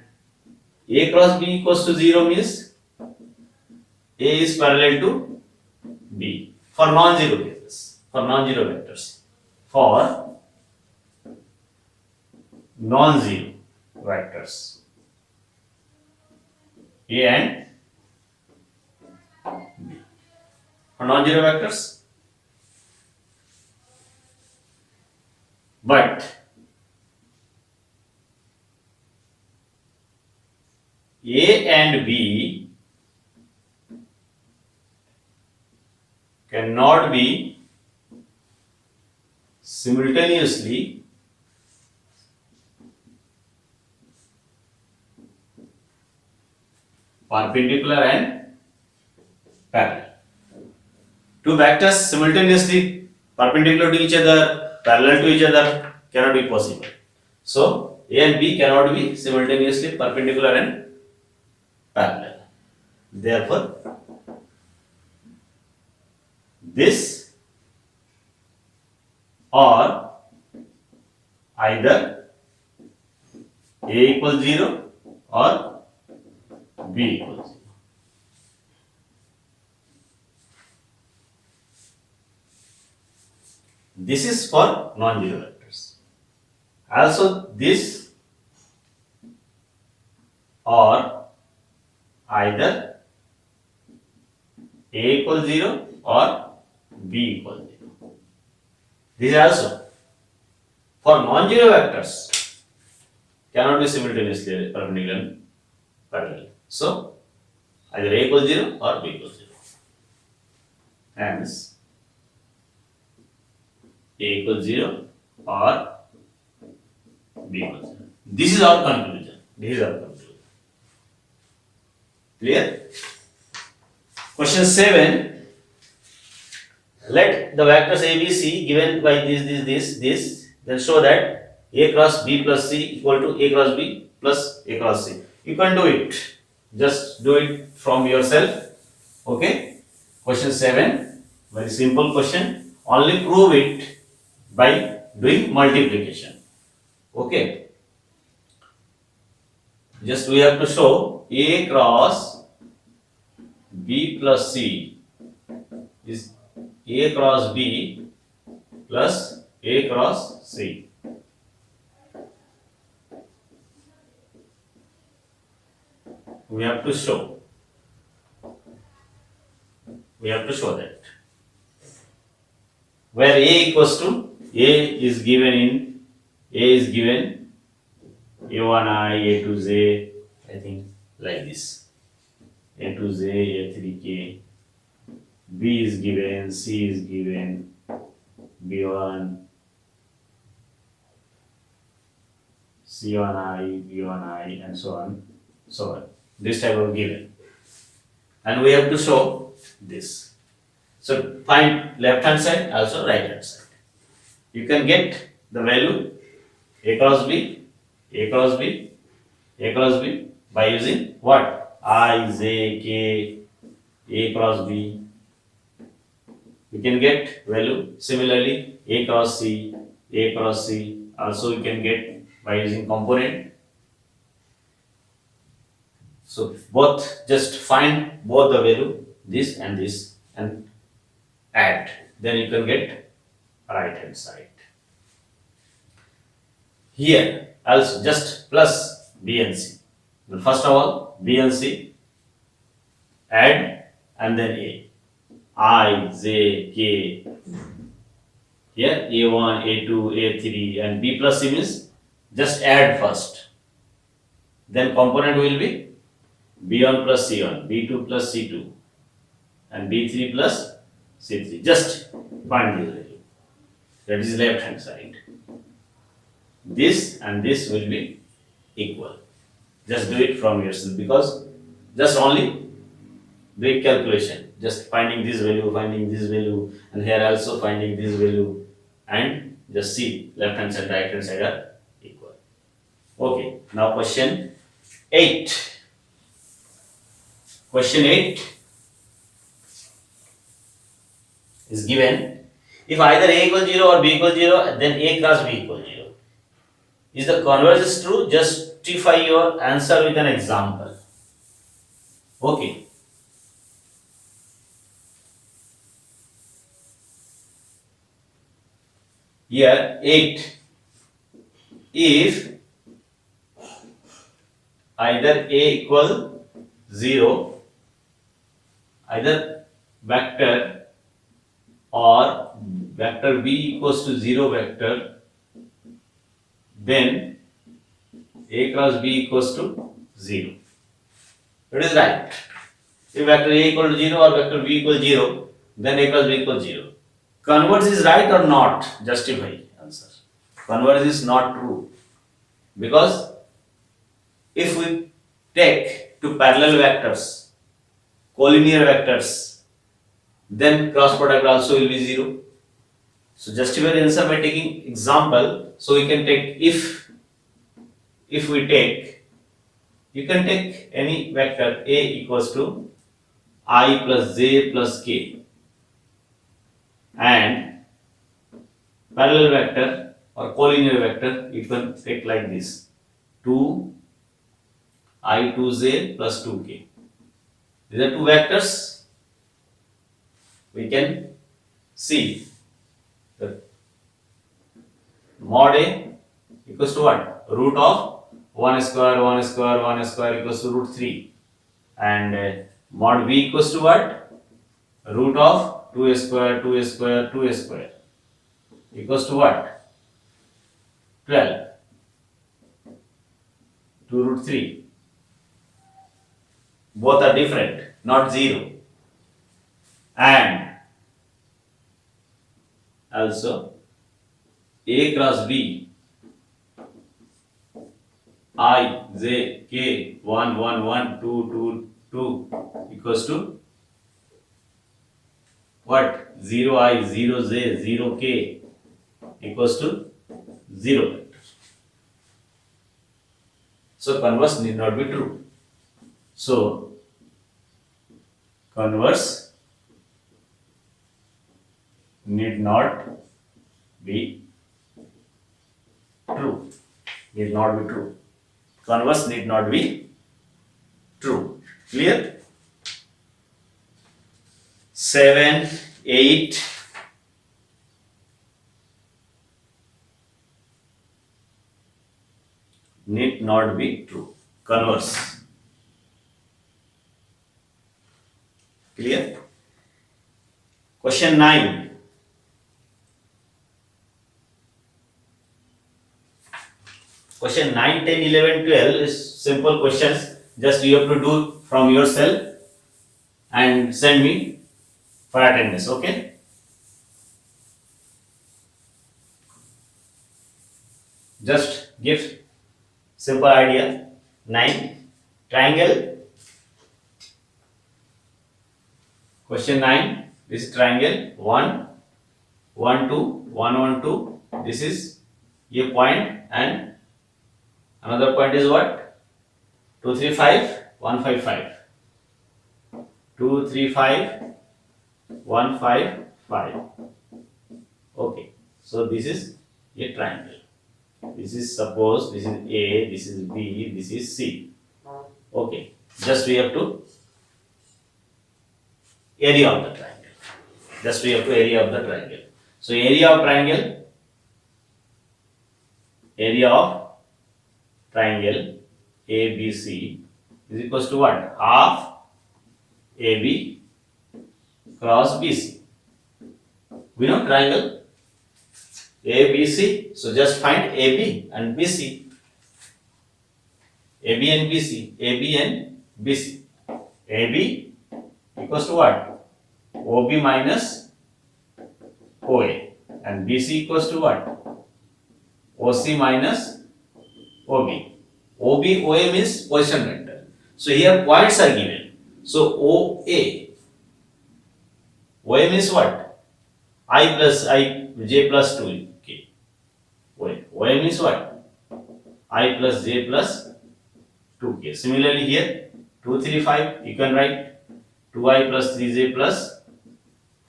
A cross B equals to 0 means A is parallel to B. For non-zero cases, for non-zero vectors, for non-zero vectors, A and B. For non-zero vectors, but A and B cannot be simultaneously perpendicular and parallel. Two vectors simultaneously perpendicular to each other, parallel to each other cannot be possible. So A and B cannot be simultaneously perpendicular and parallel. Therefore, this or either A equals 0 or B equals 0. This is for non-zero vectors. Also, this or either A equals 0 or B equals 0. This is also for non-zero vectors cannot be simultaneously perpendicular and parallel. So, either A equals 0 or B equals 0. Hence, A equals 0 or B equals 0. This is our conclusion. This is our conclusion. Clear? Question 7. Let the vectors ABC given by this, then show that A cross B plus C equal to A cross B plus A cross C. You can do it. Just do it from yourself. Okay? Question 7. Very simple question. Only prove it by doing multiplication. Okay? Just we have to show A cross B plus C is A cross B plus A cross C. We have to show. We have to show that. Where A equals to, A is given A1I, A2J, I think like this. A2J, A3K. B is given, C is given, B1, C1I, B1I, and so on, so on. This type of given. And we have to show this. So find left hand side, also right hand side. You can get the value A cross B, A cross B, A cross B by using what? I, J, K, A cross B. We can get value similarly A cross C, A cross C. Also we can get by using component. So both, just find both the value, this and add. Then you can get right hand side. Here also just plus B and C. But first of all B and C, add and then A. I, J, K. Here A1, A2, A3 and B plus C means just add first. Then component will be B1 plus C1, B2 plus C2 and B3 plus C3. Just find this value. That is left hand side. This and this will be equal. Just do it from yourself because just only doing calculation. Just finding this value, and here also finding this value, and just see left hand side, right hand side are equal. Okay, now question 8. Question 8 is given. If either A equals 0 or B equals 0, then A cross B equals 0. Is the converse true? Justify your answer with an example. Okay. here 8 if either a equal 0, either vector or vector b equals to 0 vector, then a cross b equals to 0. It is right. If vector a equal to 0 or vector b equal 0, then a cross b equals 0. Converse is right or not? Justify answer. Converse is not true. Because if we take two parallel vectors, collinear vectors, then cross product also will be 0. So justify the answer by taking example. So we can take if we take, you can take any vector a equals to I plus j plus k, and parallel vector or collinear vector you can take like this 2 I 2j plus 2k. These are two vectors. We can see that mod a equals to what? Root of 1 square 1 square 1 square equals to root 3, and mod b equals to what? Root of 2 square 2 square 2 square equals to what? 12 to root 3. Both are different, not 0. And also a cross b I j k 1 1 1 2 2 2 equals to what? 0 I 0 j 0 k equals to 0 vector. So converse need not be true. So converse need not be true. Need not be true. Converse need not be true. Clear? 7, 8. Need not be true. Converse. Clear? Question 9. Question 9, 10, 11, 12 is simple questions. Just you have to do from yourself and send me for attendance. Okay? Just give simple idea. 9. Triangle. Question 9. This is triangle 1, 1, 2, 1, 1, 2. This is a point and another point is what? 2, 3, 5, 1, 5, 5. 2, 3, 5, 1, 5, 5. Okay. So this is a triangle. This is suppose this is A, this is B, this is C. Okay. Just we have to area of the triangle. Just we have to area of the triangle. So area of triangle ABC is equals to what? Half AB cross BC. We know triangle ABC. So just find AB and BC. AB and BC. AB and BC. AB equals to what? OB minus OA. And BC equals to what? OC minus OB. OB, OA means position vector. So here points are given. So OA. OA means what? I plus I, j plus 2. Okay. OA. OA means what? I plus j plus 2k. Similarly here 2, 3, 5 you can write 2i plus 3j plus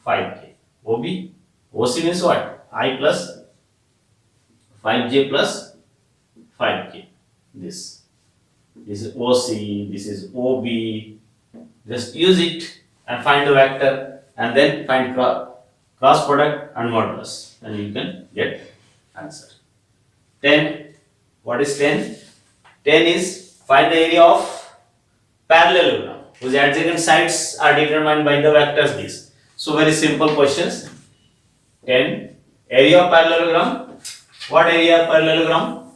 5k. OB. OC means what? I plus 5j plus 5k. This is OC, this is OB. Just use it and find the vector and then find cross product and modulus, and you can get answer. 10. What is 10? 10 is find the area of parallelogram whose adjacent sides are determined by the vectors this. So very simple questions. 10. Area of parallelogram. What area of parallelogram?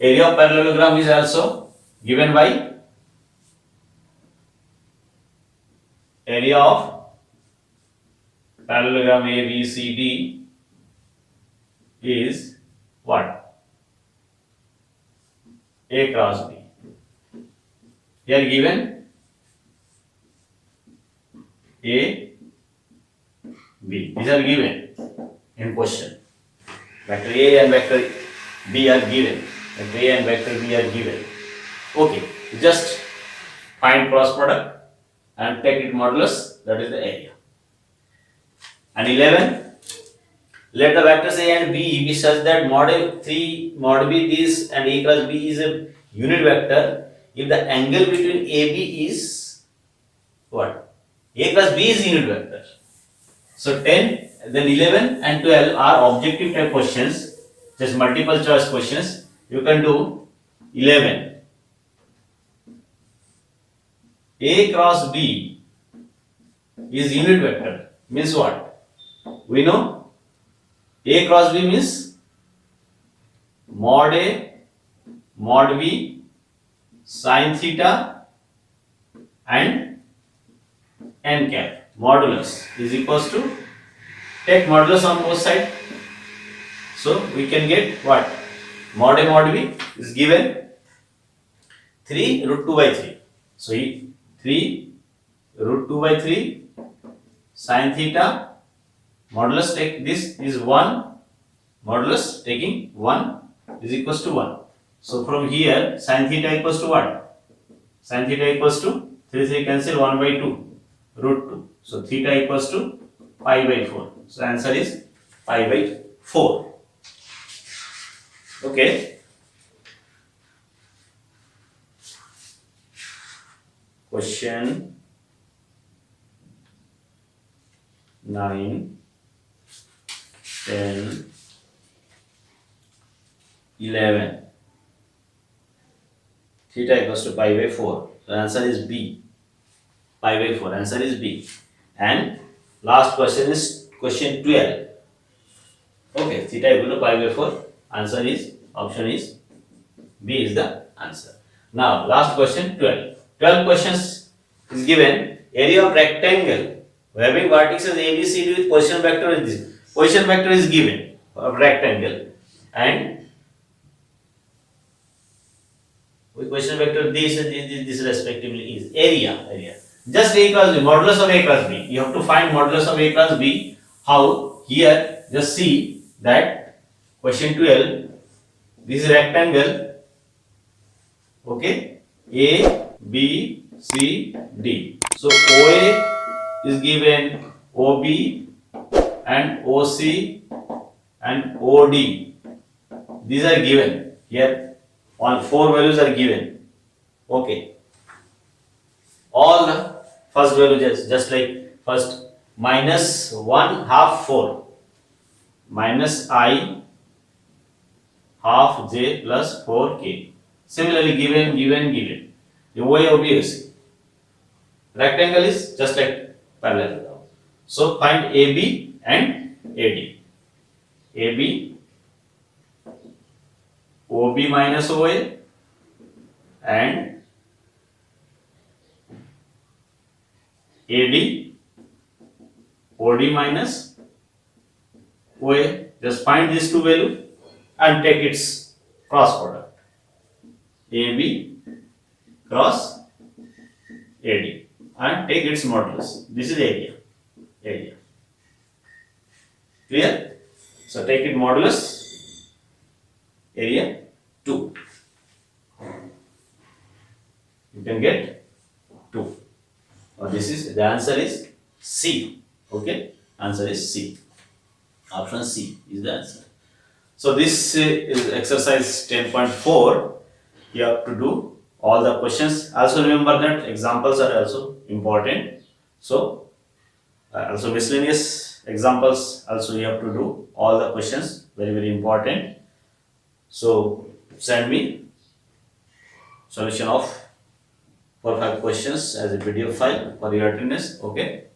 Area of parallelogram is also given by area of parallelogram ABCD is what? A cross B. Here given A, B. These are given in question. Vector A and vector B are given. Vector A and vector B are given. Okay, just find cross product and take it modulus, that is the area. And 11, let the vectors A and B be such that mod A3, mod B this and A cross B is a unit vector if the angle between AB is what? A cross B is unit vector. So 10, then 11 and 12 are objective type questions, just multiple choice questions. You can do 11. A cross B is unit vector, means what? We know A cross B means mod A, mod B, sin theta and n cap. Modulus is equals to, take modulus on both sides. So we can get what? Mod A mod B is given 3 root 2 by 3. So 3 root 2 by 3 sin theta, modulus take this is 1, modulus taking 1 is equals to 1. So from here sin theta equals to what? Sin theta equals to 3 cancel 1 by 2 root 2. So theta equals to pi by 4. So answer is pi by 4. Okay. Question 9, 10, 11. Theta equals to pi by 4. So answer is B. Pi by 4. Answer is B. And last question is question 12. Okay, theta equal to pi by 4. Answer is, option is B is the answer. Now last question 12. 12 questions is given. Area of rectangle having vertices ABCD with position vector is this. Position vector is given of rectangle and with position vector this respectively is area. Just A cross B, modulus of A cross B. You have to find modulus of A cross B. How? Here just see that question 12, this is rectangle, okay, A, B, C, D. So OA is given, OB and OC and OD. These are given here. All 4 values are given. Okay. All the first values just like first minus 1 half 4 minus I half j plus 4k. Similarly given. The OA OBC. Rectangle is just like parallelogram. So find AB and AD. AB, OB minus OA and AD, OD minus OA. Just find these two values and take its cross product. AB cross AD and take its modulus. This is area. Clear? So take it modulus area 2. You can get 2. This is the answer is C. Okay, answer is C. Option C is the answer. So this is exercise 10.4. You have to do all the questions. Also remember that examples are also important. So also miscellaneous examples also you have to do all the questions, very very important. So send me solution of 4 5 questions as a PDF file for your attendance. Okay.